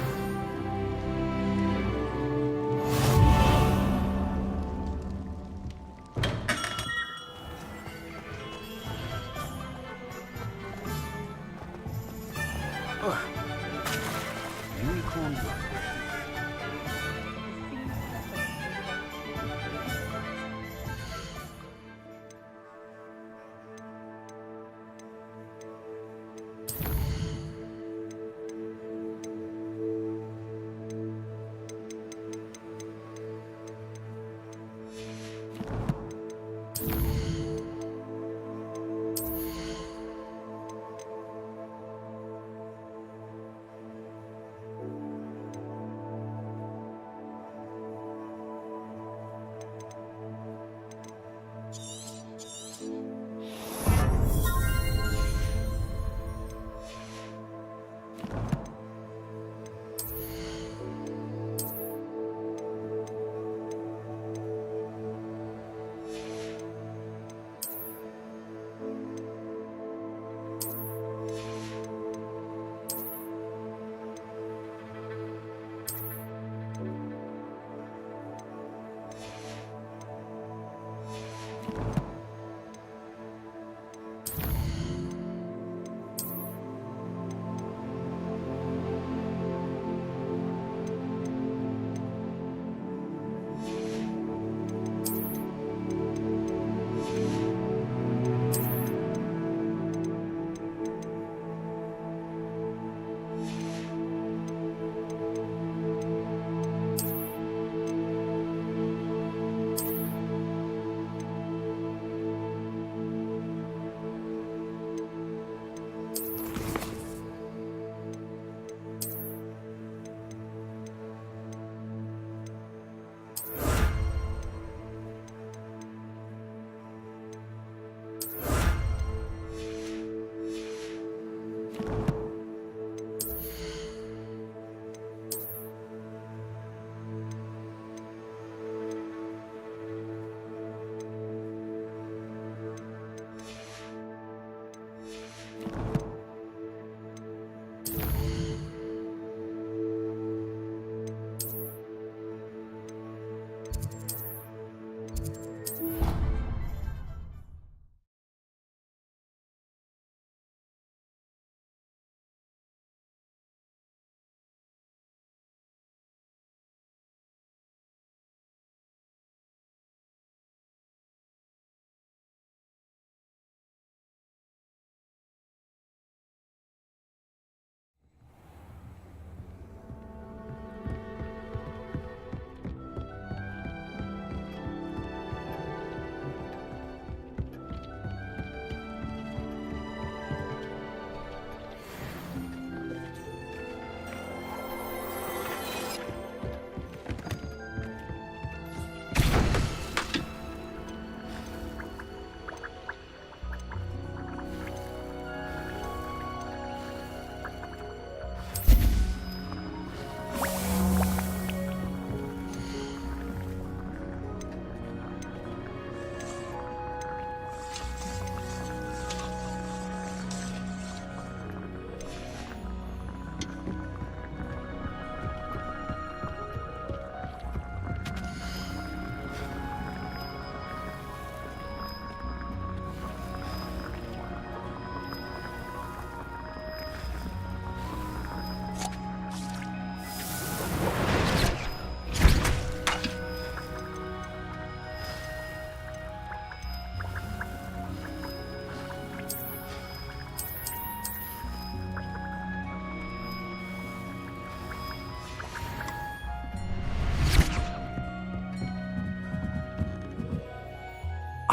Unicorn.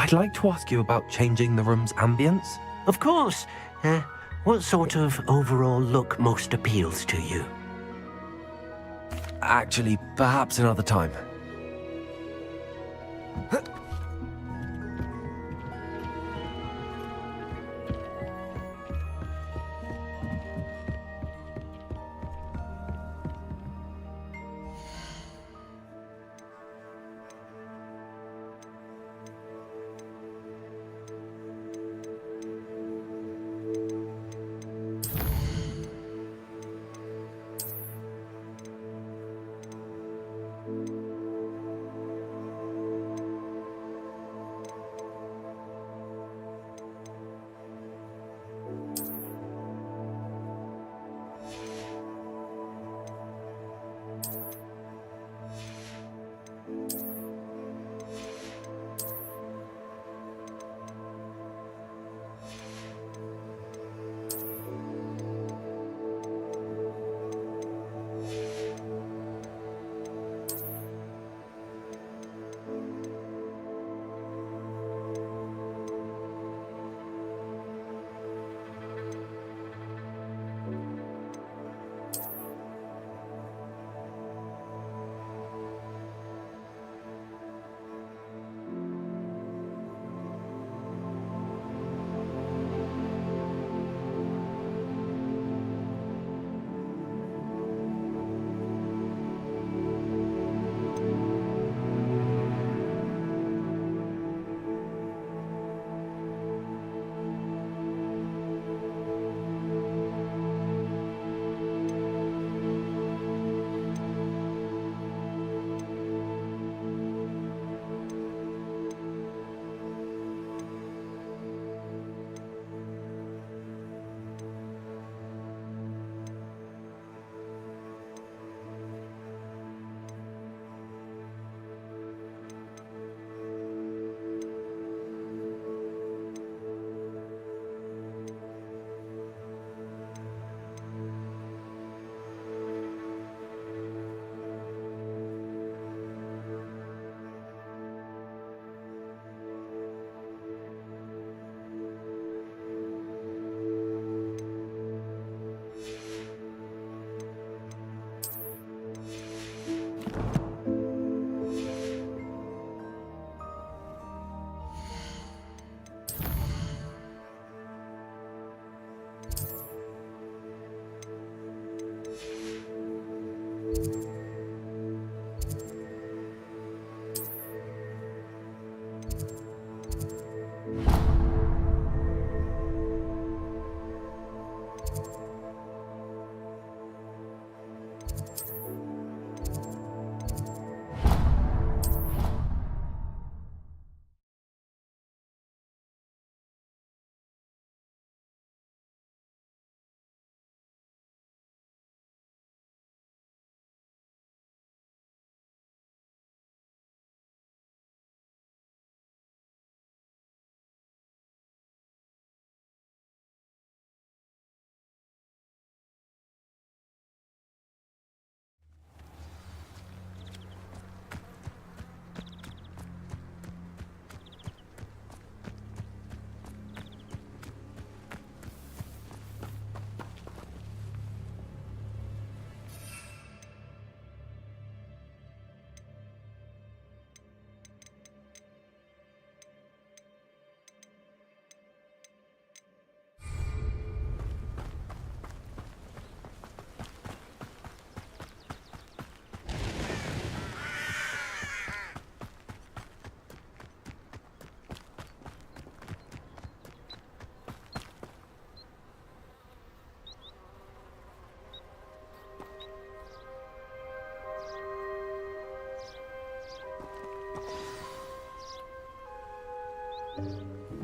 I'd like to ask you about changing the room's ambience. Of course. What sort of overall look most appeals to you? Actually, perhaps another time.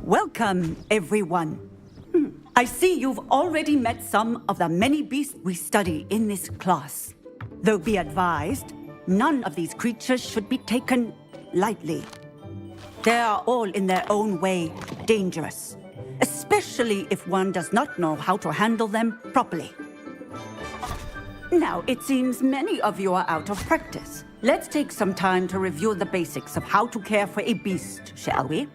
Welcome, everyone. I see you've already met some of the many beasts we study in this class. Though be advised, none of these creatures should be taken lightly. They are all in their own way dangerous, especially if one does not know how to handle them properly. Now, it seems many of you are out of practice. Let's take some time to review the basics of how to care for a beast, shall we?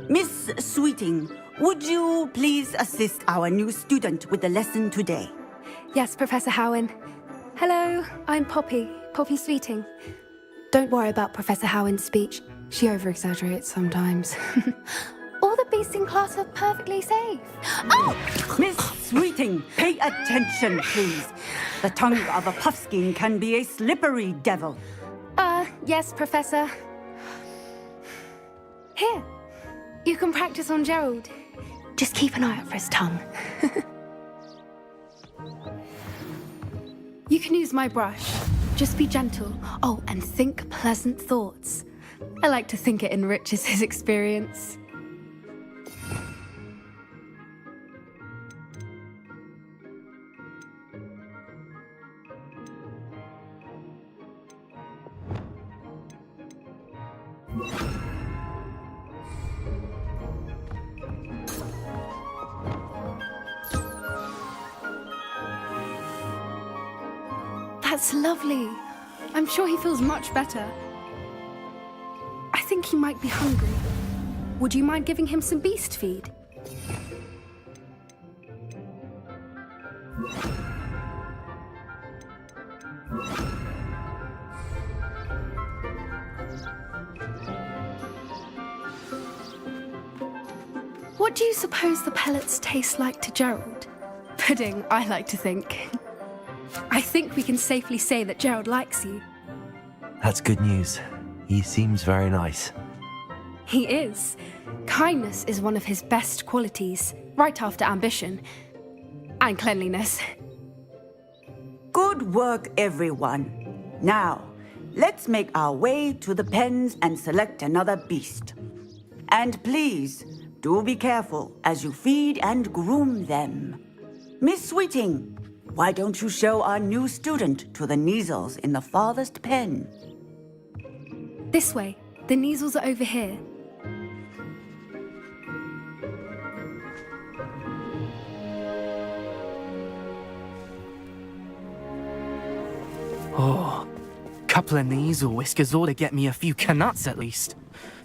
Miss Sweeting, would you please assist our new student with the lesson today? Yes, Professor Howen. Hello, I'm Poppy Sweeting. Don't worry about Professor Howen's speech. She over-exaggerates sometimes. All the beasts in class are perfectly safe. Oh! Miss Sweeting, pay attention, please. The tongue of a puffskein can be a slippery devil. Yes, Professor. Here, you can practice on Gerald. Just keep an eye out for his tongue. You can use my brush. Just be gentle. Oh, and think pleasant thoughts. I like to think it enriches his experience. That's lovely. I'm sure he feels much better. I think he might be hungry. Would you mind giving him some beast feed? What do you suppose the pellets taste like to Gerald? Pudding, I like to think. I think we can safely say that Gerald likes you. That's good news. He seems very nice. He is. Kindness is one of his best qualities, right after ambition. And cleanliness. Good work, everyone. Now, let's make our way to the pens and select another beast. And please, do be careful as you feed and groom them. Miss Sweeting, why don't you show our new student to the Neasels in the farthest pen? This way. The Neasels are over here. Oh, couple of Neasel whiskers ought to get me a few canuts at least.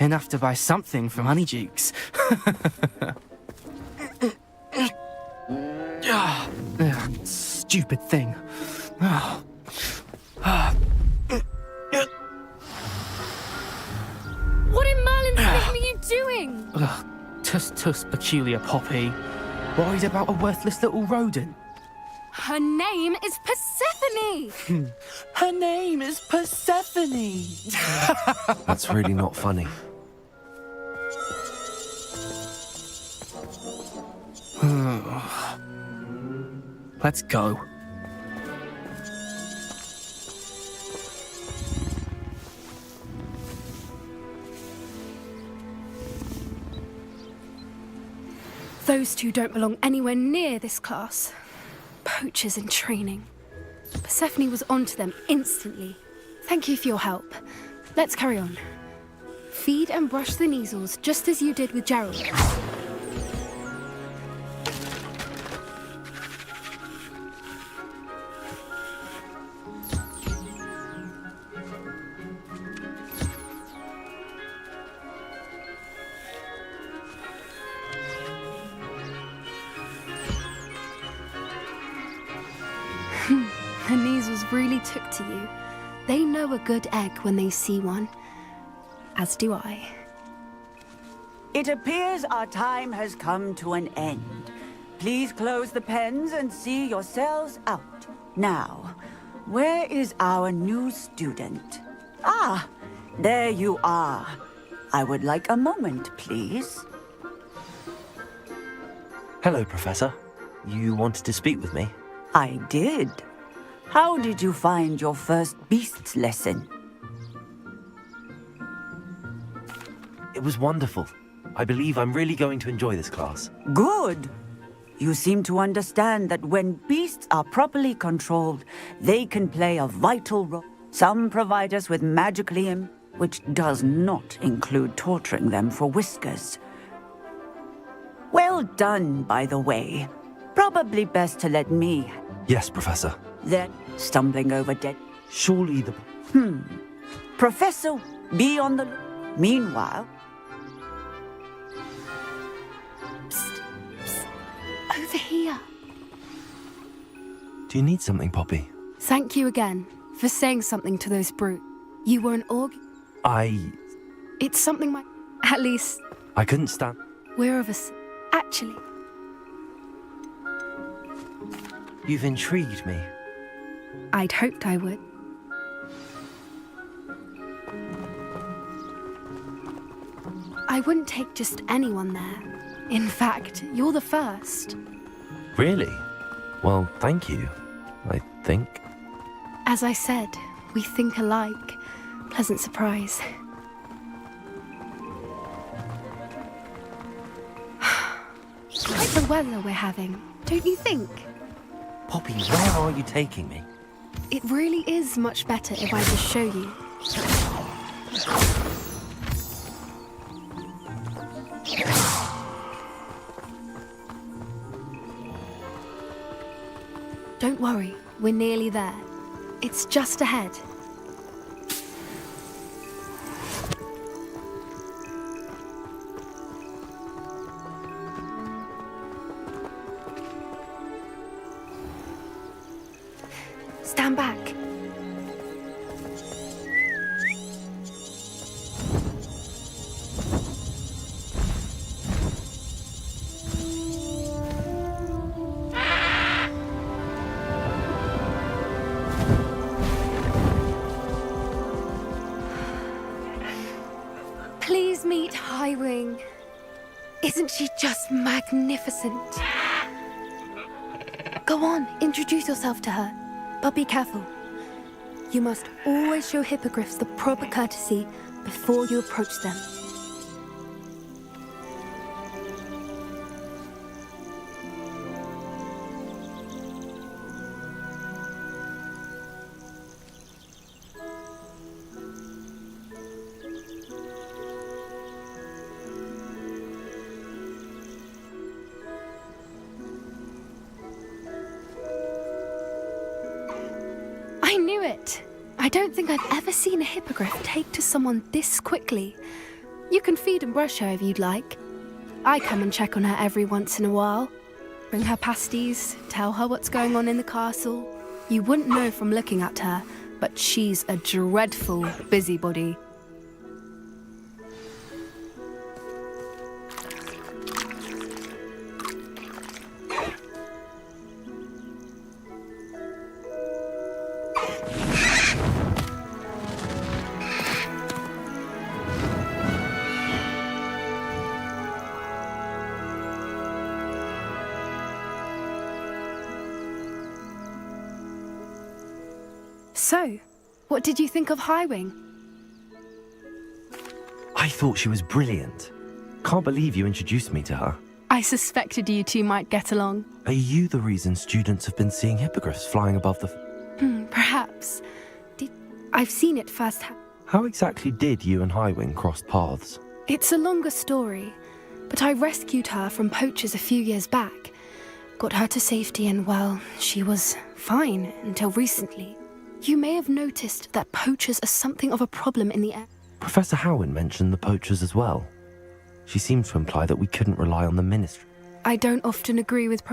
Enough to buy something from Honeydukes. Stupid thing. What in Merlin's name are you doing? Tuss peculiar Poppy. Worried about a worthless little rodent. Her name is Persephone! Her name is Persephone! That's really not funny. Let's go. Those two don't belong anywhere near this class. Poachers in training. Persephone was onto them instantly. Thank you for your help. Let's carry on. Feed and brush the Neasels just as you did with Gerald. The Neasels really took to you. They know a good egg when they see one. As do I. It appears our time has come to an end. Please close the pens and see yourselves out. Now, where is our new student? Ah, there you are. I would like a moment, please. Hello, Professor. You wanted to speak with me? I did. How did you find your first beasts lesson? It was wonderful. I believe I'm really going to enjoy this class. Good. You seem to understand that when beasts are properly controlled, they can play a vital role. Some provide us with magically, which does not include torturing them for whiskers. Well done, by the way. Probably best to let me. Yes, Professor. Then, stumbling over dead. Surely the... Professor, be on the... Meanwhile... over here. Do you need something, Poppy? Thank you again for saying something to those brutes. You were an It's something At least, I couldn't stand... we're of us. Actually, You've intrigued me. I'd hoped I would. I wouldn't take just anyone there. In fact, you're the first. Really? Well, thank you, I think. As I said, we think alike. Pleasant surprise. Quite the weather we're having, don't you think? Poppy, where are you taking me? It really is much better if I just show you. Don't worry, we're nearly there. It's just ahead. Stand back. Please meet Highwing. Isn't she just magnificent? Go on, introduce yourself to her. But be careful. You must always show hippogriffs the proper courtesy before you approach them. I knew it! I don't think I've ever seen a hippogriff take to someone this quickly. You can feed and brush her if you'd like. I come and check on her every once in a while. Bring her pasties, tell her what's going on in the castle. You wouldn't know from looking at her, but she's a dreadful busybody. So, what did you think of Highwing? I thought she was brilliant. Can't believe you introduced me to her. I suspected you two might get along. Are you the reason students have been seeing hippogriffs flying above the... Perhaps. I've seen it firsthand. How exactly did you and Highwing cross paths? It's a longer story, but I rescued her from poachers a few years back. Got her to safety and, well, she was fine until recently. You may have noticed that poachers are something of a problem in the air. Professor Howin mentioned the poachers as well. She seemed to imply that we couldn't rely on the ministry. I don't often agree with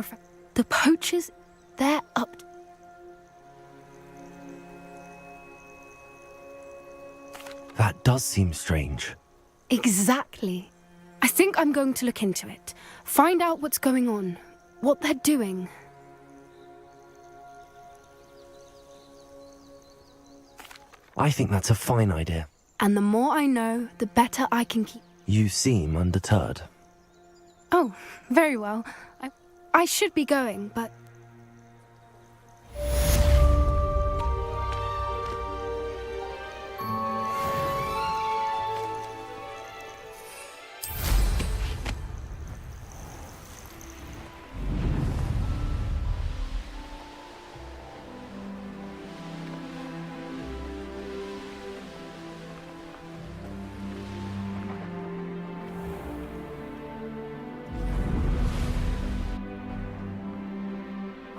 the poachers, they're up to... That does seem strange. Exactly. I think I'm going to look into it. Find out what's going on, what they're doing. I think that's a fine idea. And the more I know, the better I can keep... You seem undeterred. Oh, very well. I should be going, but...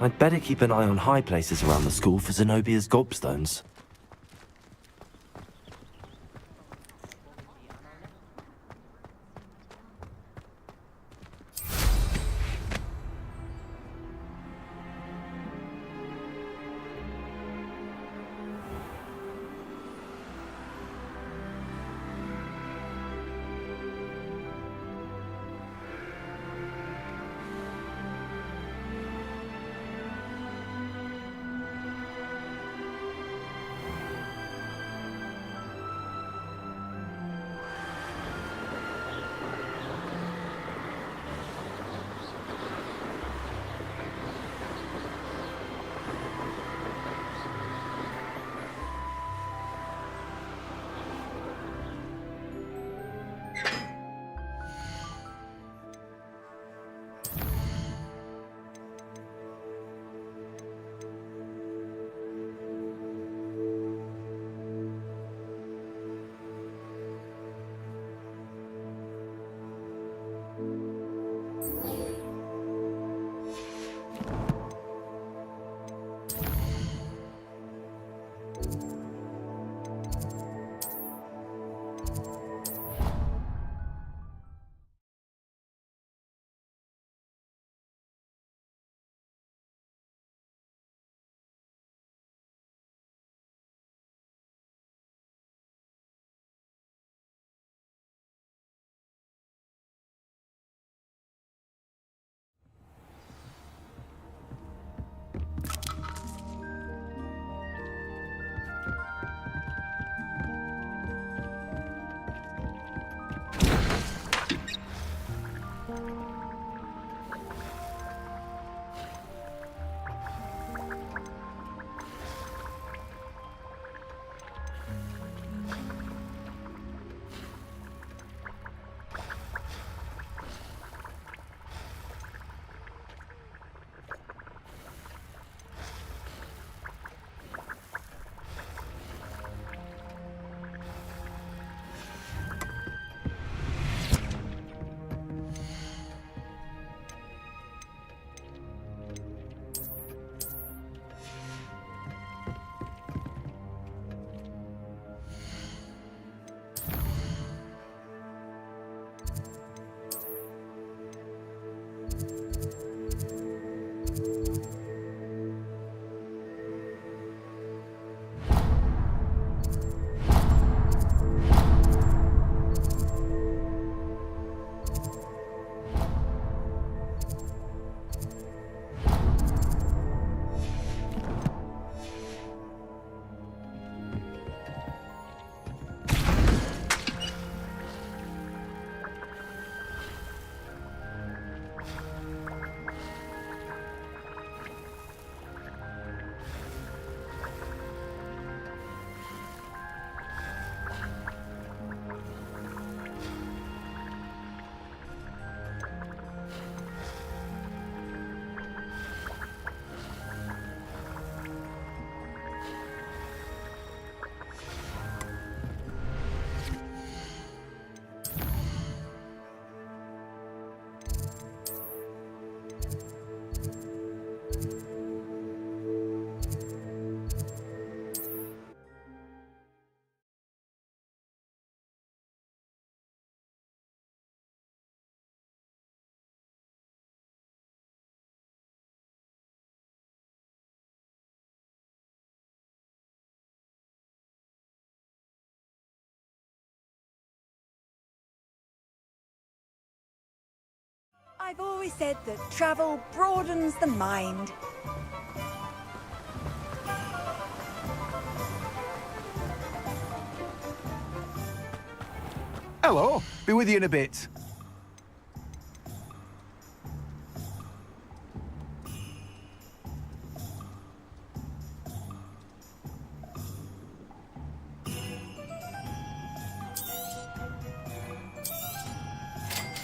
I'd better keep an eye on high places around the school for Zenobia's gobstones. I've always said that travel broadens the mind. Hello, be with you in a bit.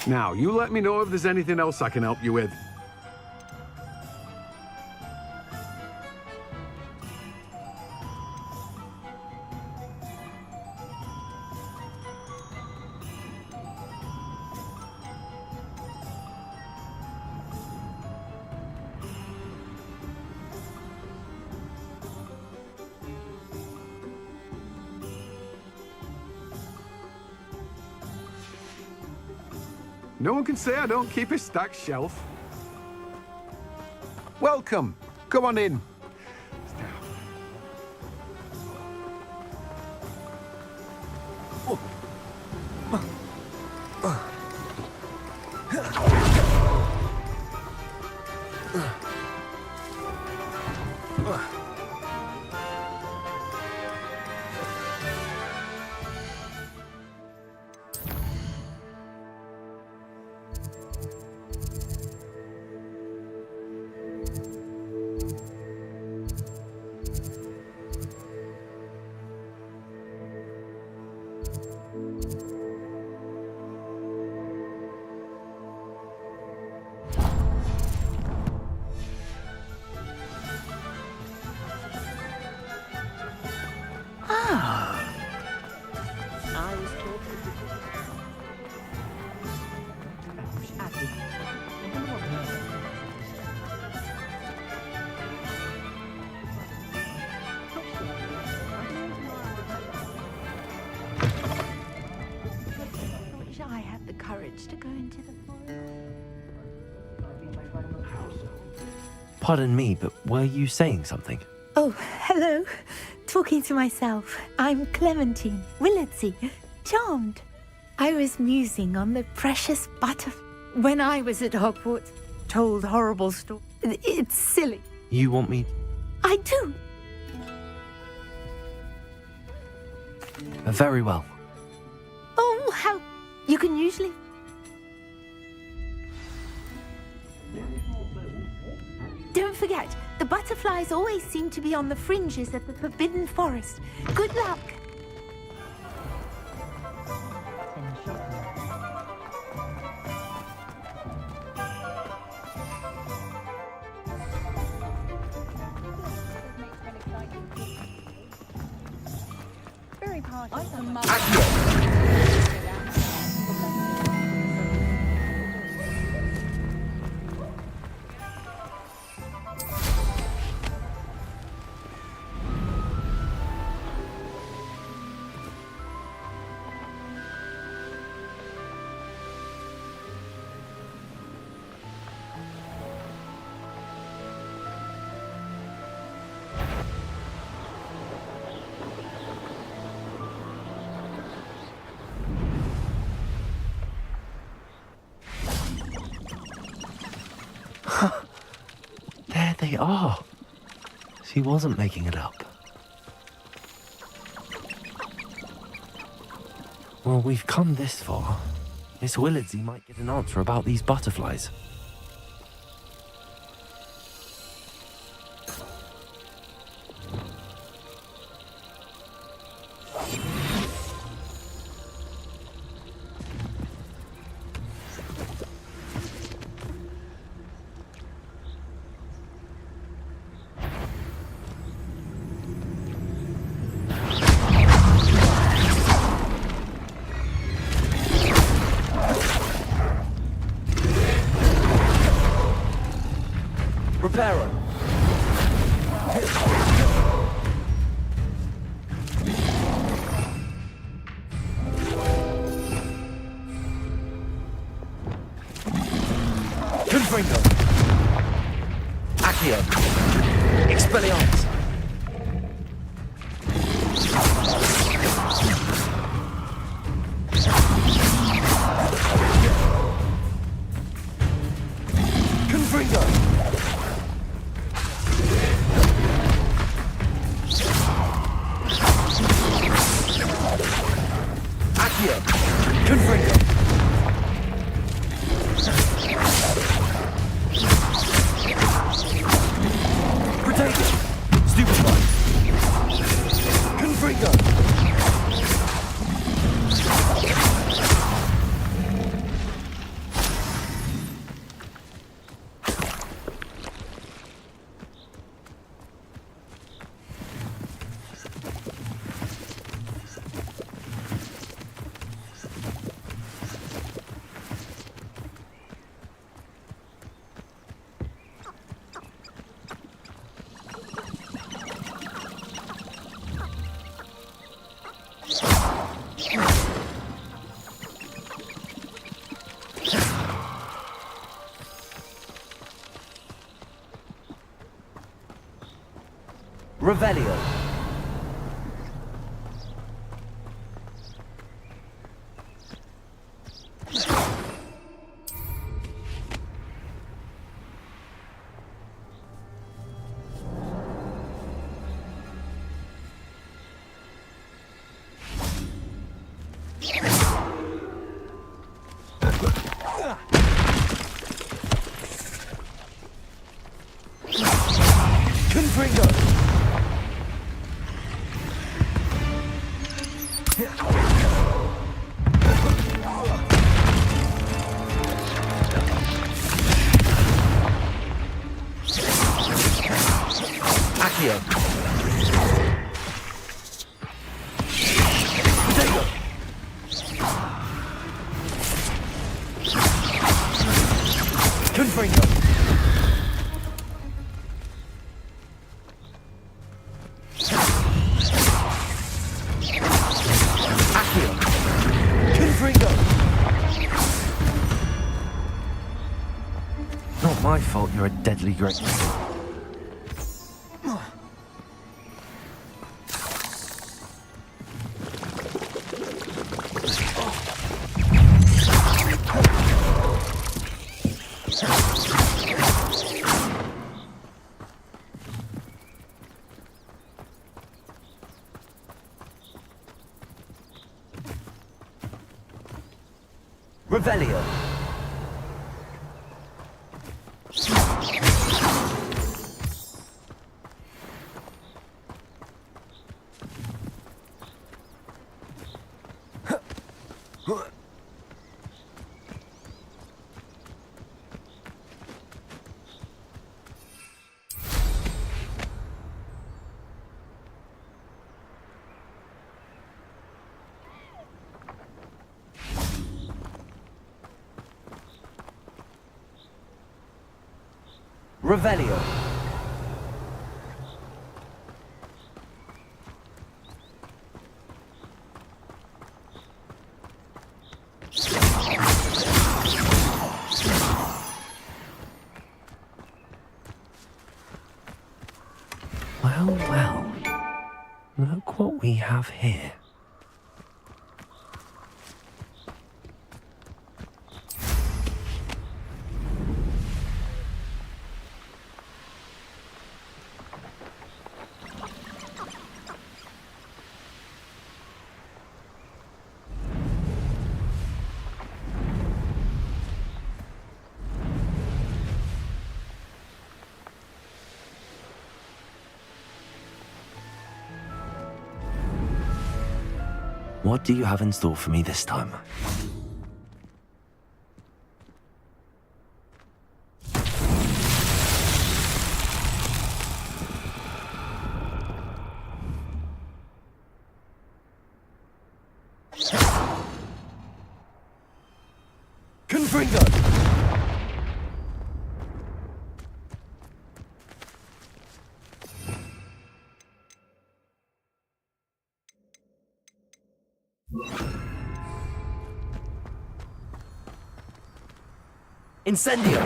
Now, you let me know if there's anything else I can help you with. No one can say I don't keep a stacked shelf. Welcome. Come on in. I had the courage to go into the forest. Pardon me, but were you saying something? Oh, hello. Talking to myself. I'm Clementine Willardsey. Charmed. I was musing on the precious butterfly. When I was at Hogwarts, told horrible stories. It's silly. You want me... I do. Very well. Oh, how... You can usually... Don't forget, the butterflies always seem to be on the fringes of the Forbidden Forest. Good luck. Very partial. There they are. She wasn't making it up. Well, we've come this far. Miss Willardsey might get an answer about these butterflies. Reparo. Confringo. Accio. Expelliarmus. Confringo. Potato. Stupefy. Confringo. Revelio. Confringo. Accio. Potato. Confringo. Accio. Confringo. Not my fault you're a deadly great. Revelio. Revelio. Well, well. Look what we have here. What do you have in store for me this time? Confringo. Incendio.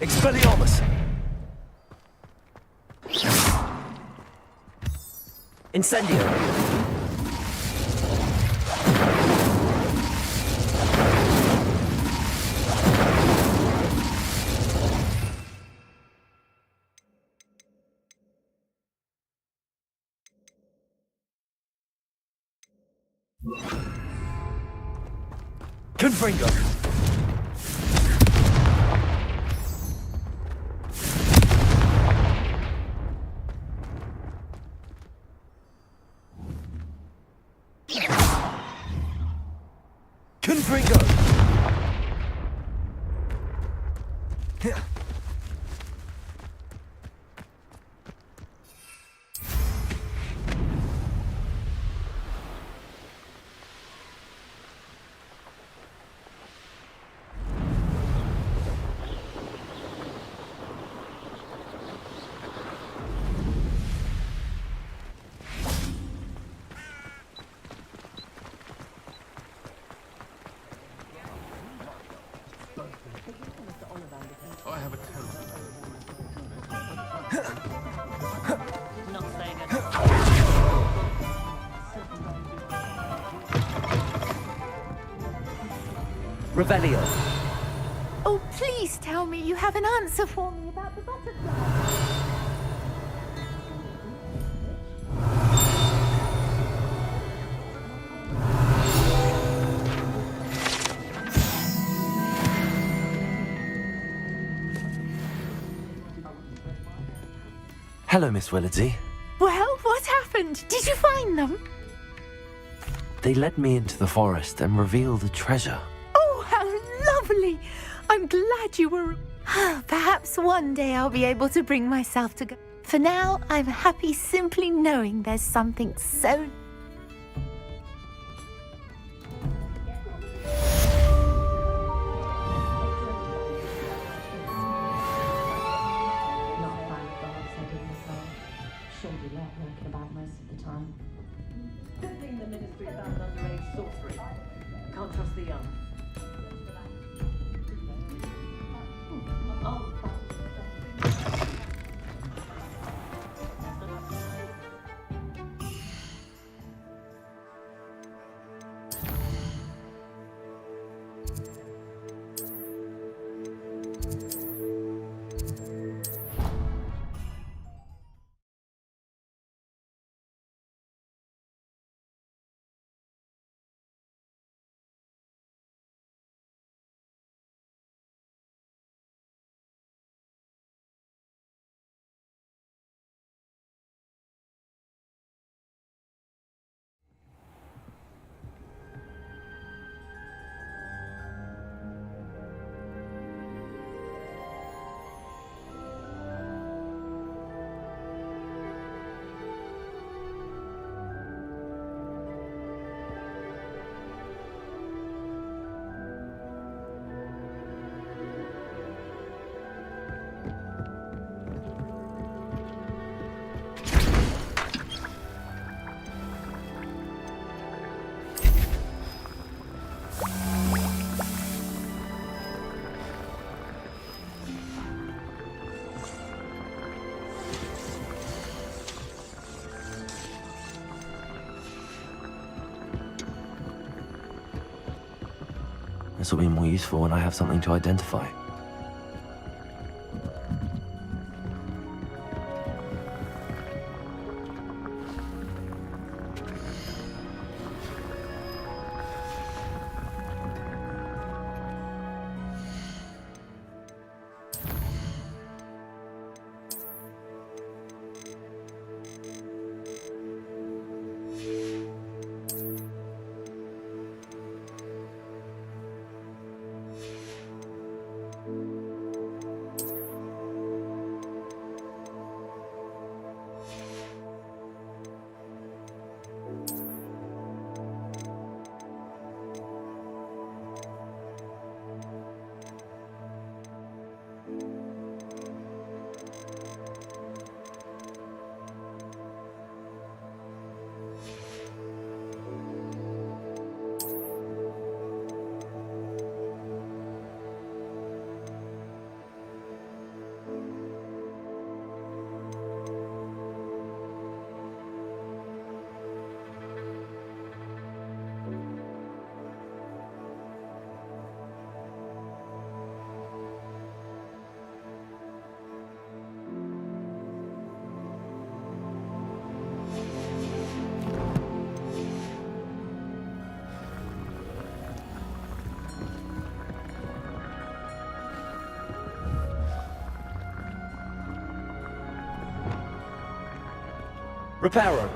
Expelliarmus. Incendio. Confringo. Confringo. I have a coat. Not saying it. Revelio. Oh, please tell me you have an answer for me about the butterfly. Hello, Miss Willardsey. Well, what happened? Did you find them? They led me into the forest and revealed a treasure. Oh, how lovely! I'm glad you were... Perhaps one day I'll be able to bring myself to go. For now, I'm happy simply knowing there's something so... Good thing the Ministry banned underage sorcery. Can't trust the young. This will be more useful when I have something to identify. Reparo.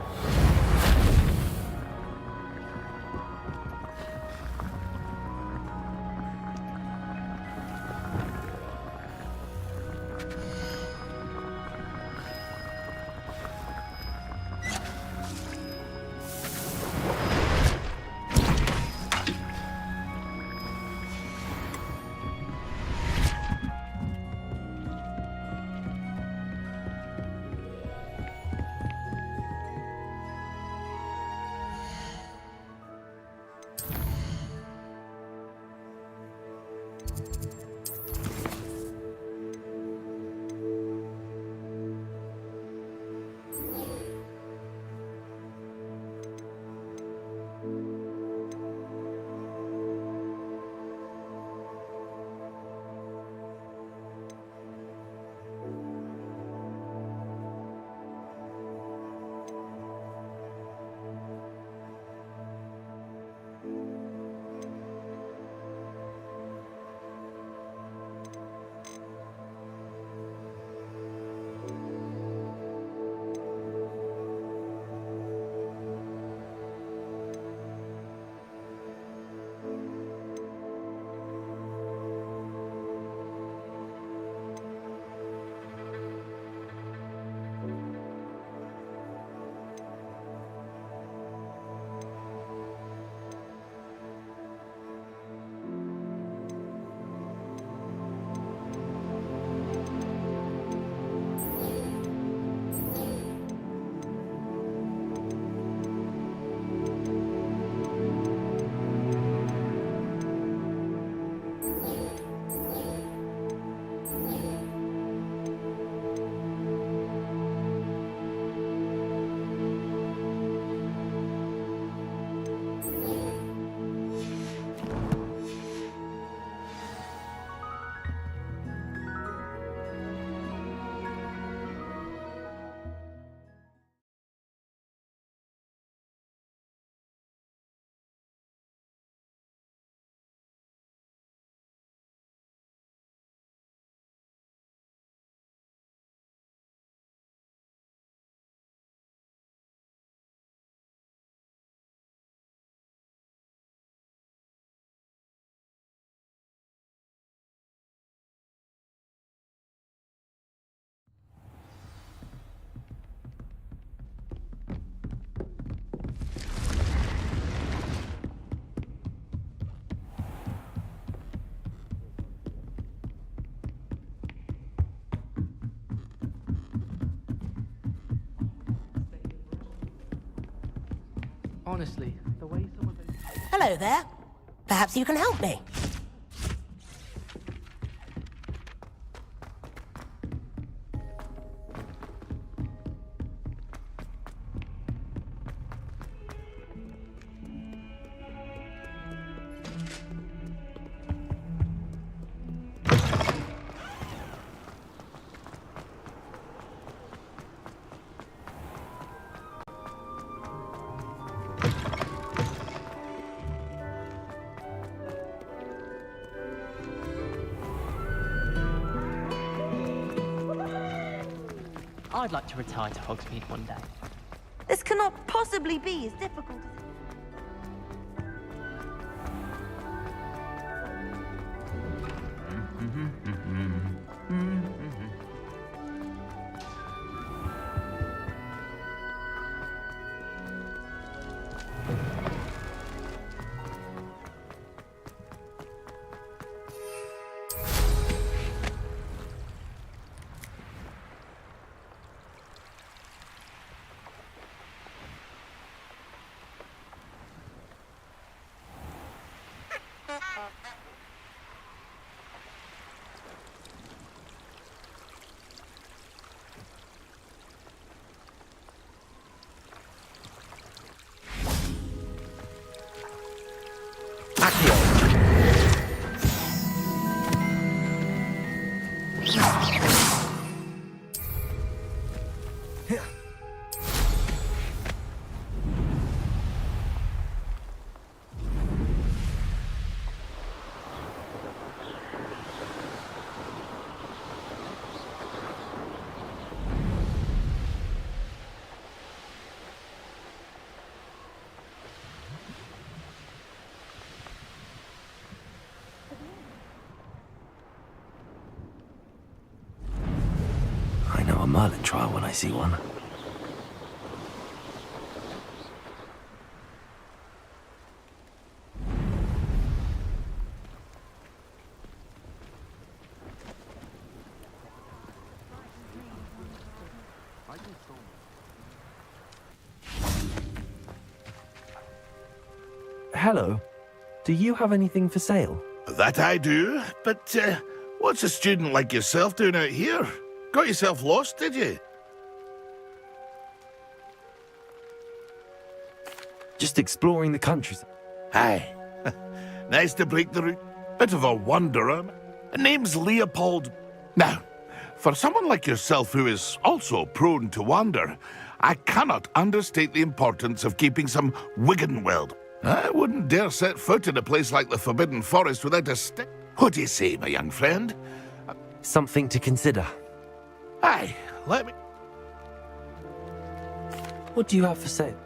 Honestly, the way some of those... Hello there. Perhaps you can help me. I'd like to retire to Hogsmeade one day. This cannot possibly be as difficult as... Merlin trial when I see one. Hello. Do you have anything for sale? That I do, but what's a student like yourself doing out here? Got yourself lost, did you? Just exploring the countryside. Aye. Nice to break the route. Bit of a wanderer. Name's Leopold. Now, for someone like yourself who is also prone to wander, I cannot understate the importance of keeping some wiggenweld. I wouldn't dare set foot in a place like the Forbidden Forest without a stick. What do you say, my young friend? Something to consider. Aye, let me... What do you have for sale?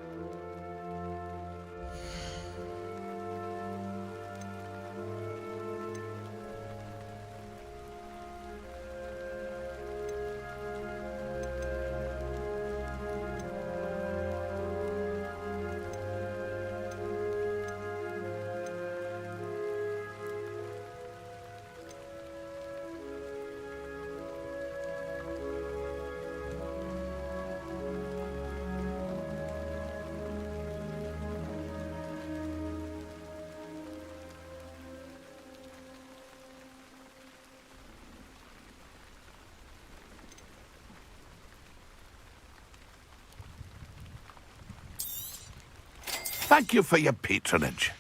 Thank you for your patronage.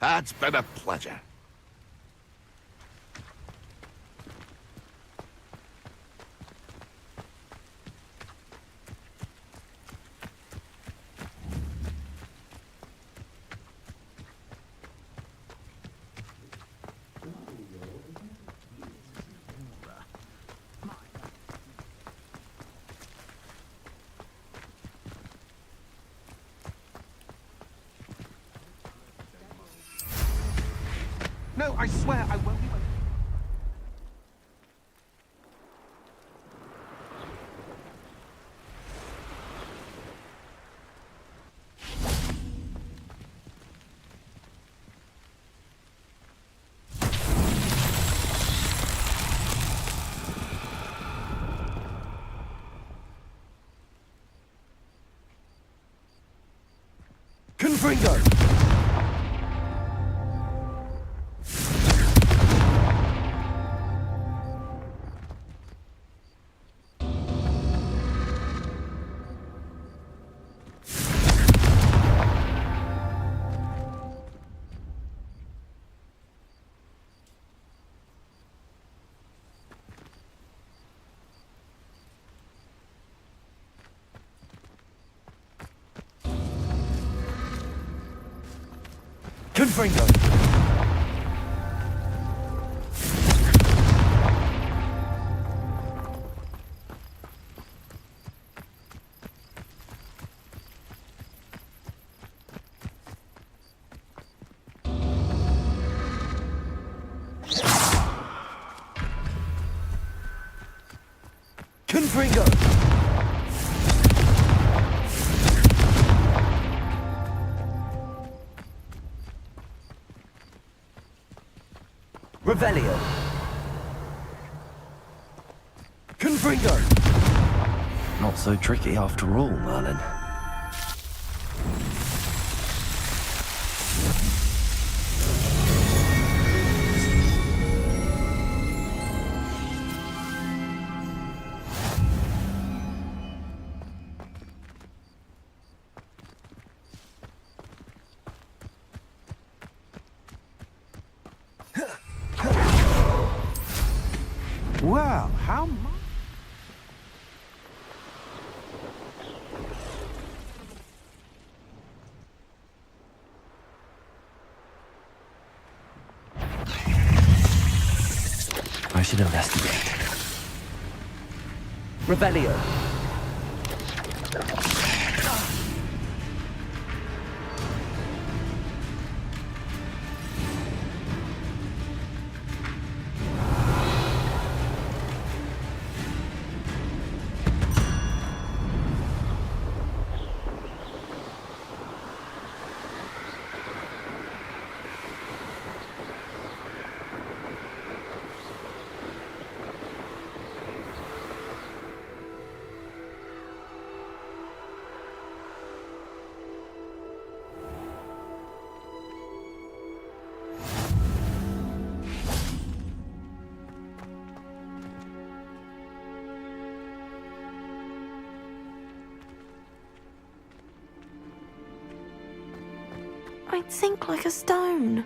It's been a pleasure. No, I swear I won't be... Confringo! Confringo! Confringo! Revelio. Confringo. Not so tricky after all, Merlin. Well, how much? I should investigate. Revelio. I'd sink like a stone.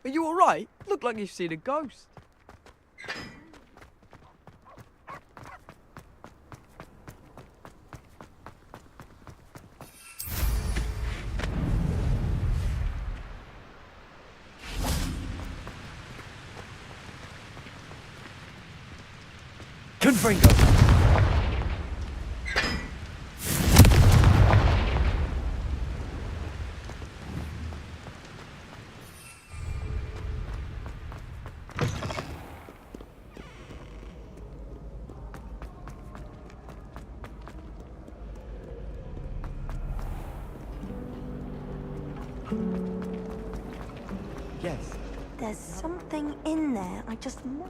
Are you alright? Look like you've seen a ghost. Confringo! Yes. There's something in there, I just know.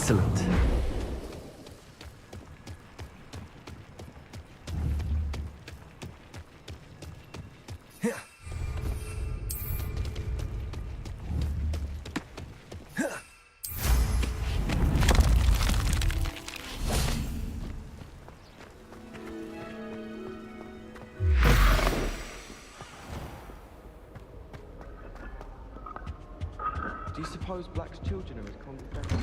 Excellent. Do you suppose Black's children are as congregated?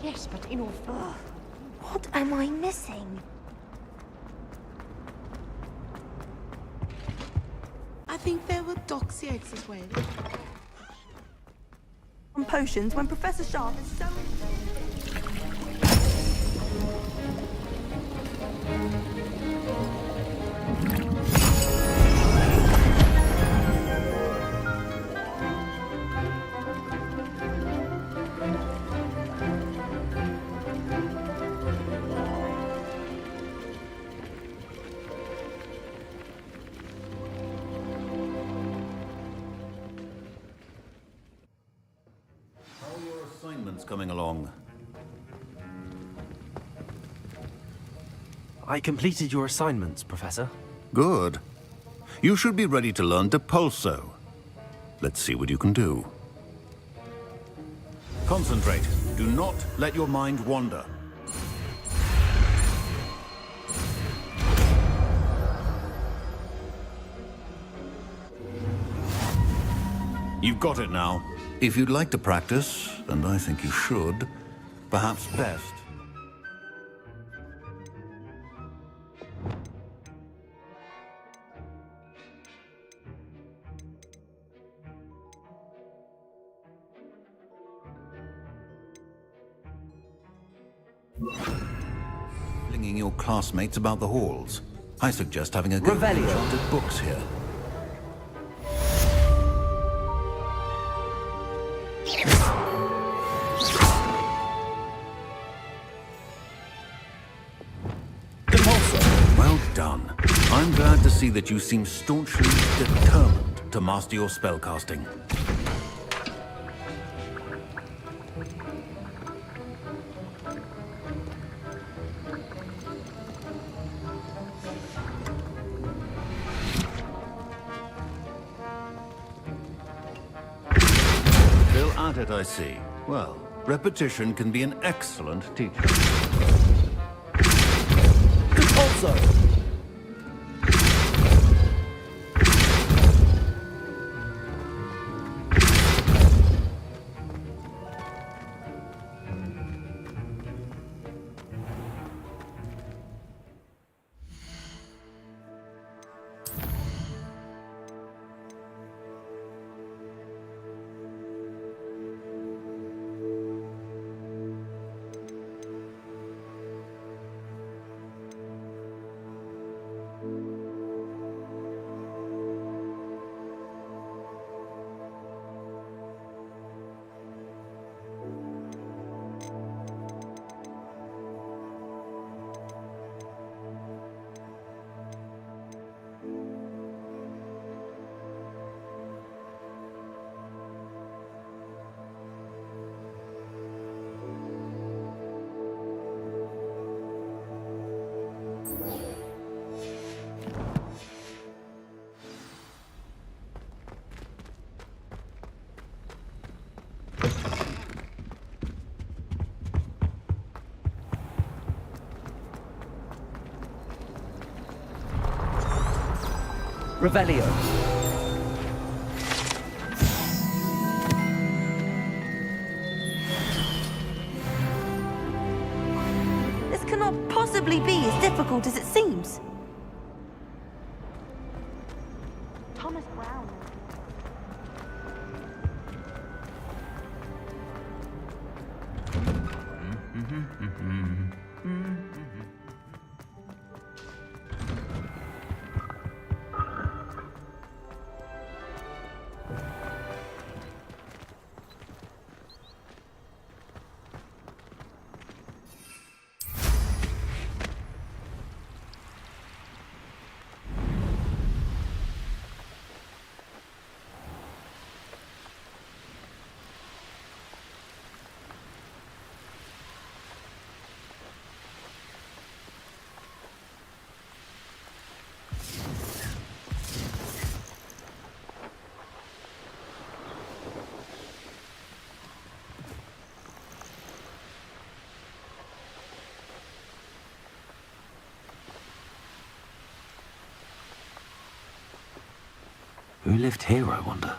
Yes, but in all fairness. What am I missing? I think there were doxiates as well. On potions when Professor Sharp is so... Assignments coming along. I completed your assignments, Professor. Good. You should be ready to learn Depulso. Let's see what you can do. Concentrate. Do not let your mind wander. You've got it now. If you'd like to practice, and I think you should, perhaps best. Flinging your classmates about the halls. I suggest having a go at the enchanted books here. Well done. I'm glad to see that you seem staunchly determined to master your spellcasting. Still at it, I see. Well, repetition can be an excellent teacher. Also. Revelio. This cannot possibly be as difficult as it seems. Thomas Brown. Who lived here, I wonder?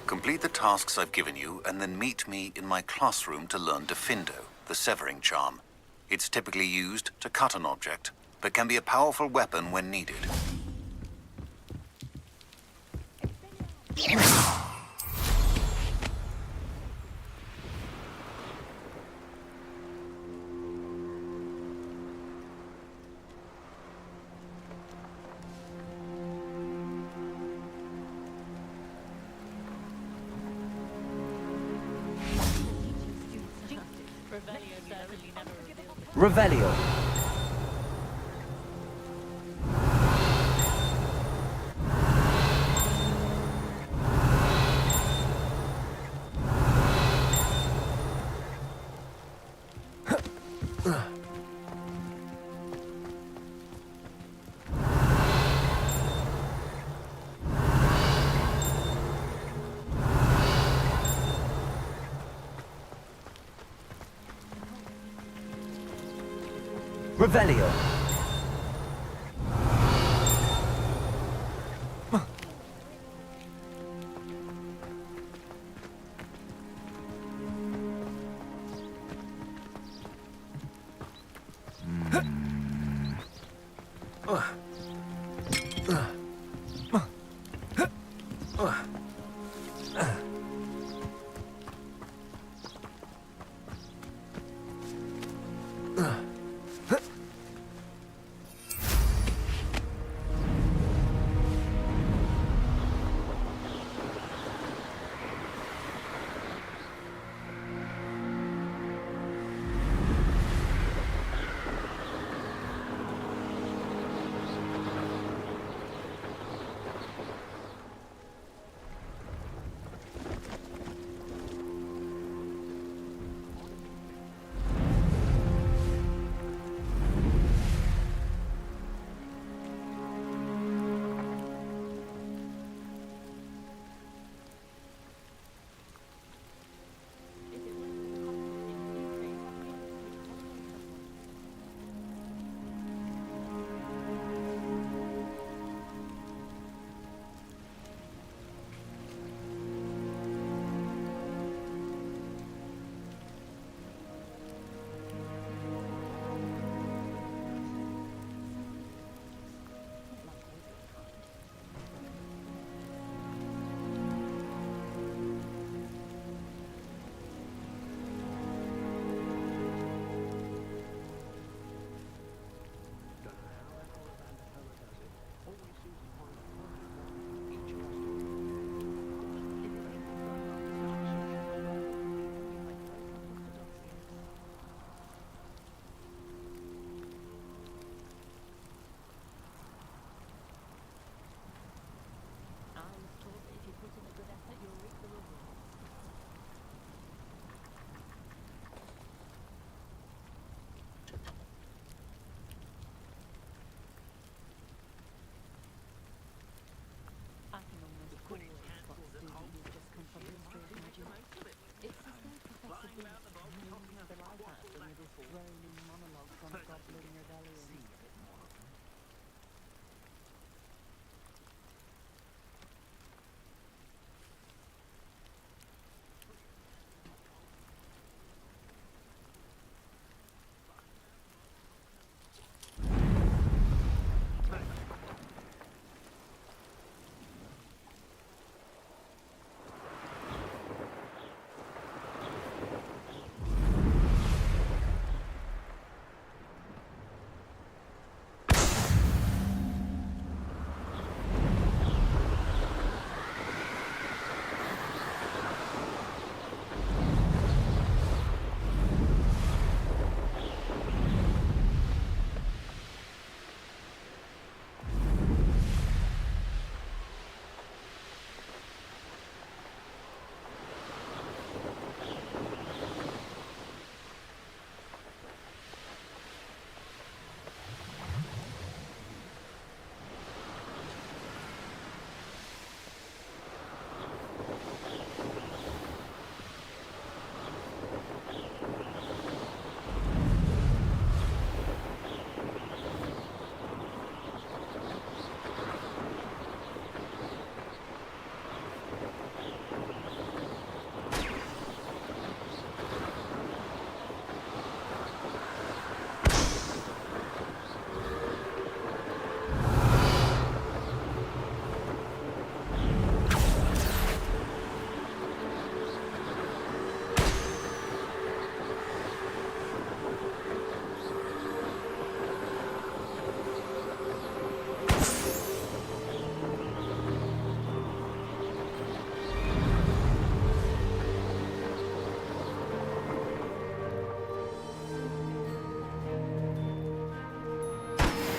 Complete the tasks I've given you, and then meet me in my classroom to learn Defindo, the severing charm. It's typically used to cut an object, but can be a powerful weapon when needed. Revelio. Revelio.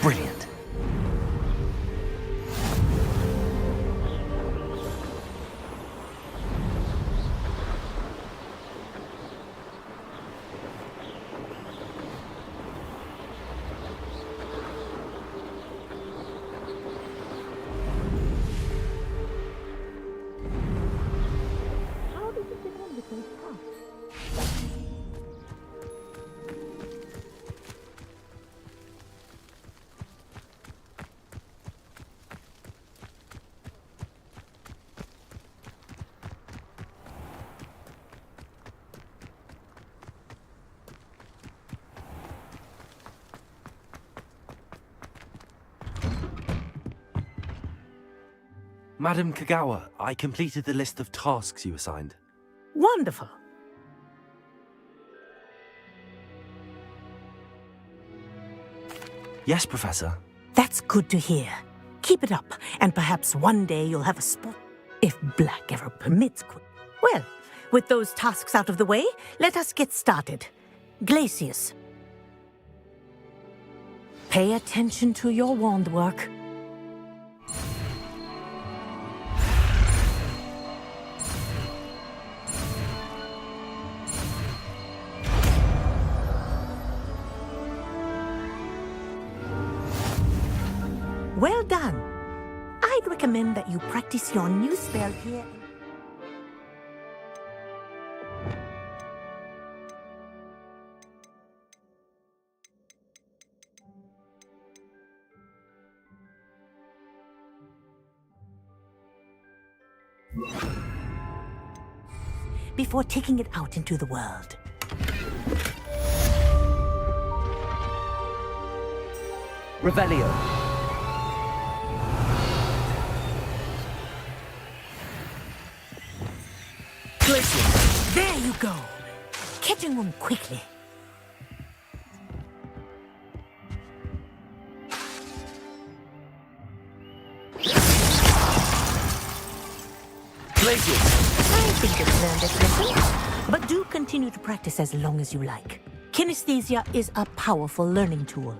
Brilliant. How did you get on with those tasks? Madam Kagawa, I completed the list of tasks you assigned. Wonderful. Yes, Professor. That's good to hear. Keep it up, and perhaps one day you'll have a spot, if Black ever permits. Well, with those tasks out of the way, let us get started. Glacius. Pay attention to your wand work. Well done. I'd recommend that you practice your new spell here. Before taking it out into the world. Revelio. There you go. Catching them quickly. I think you've learned its lesson, but do continue to practice as long as you like. Kinesthesia is a powerful learning tool.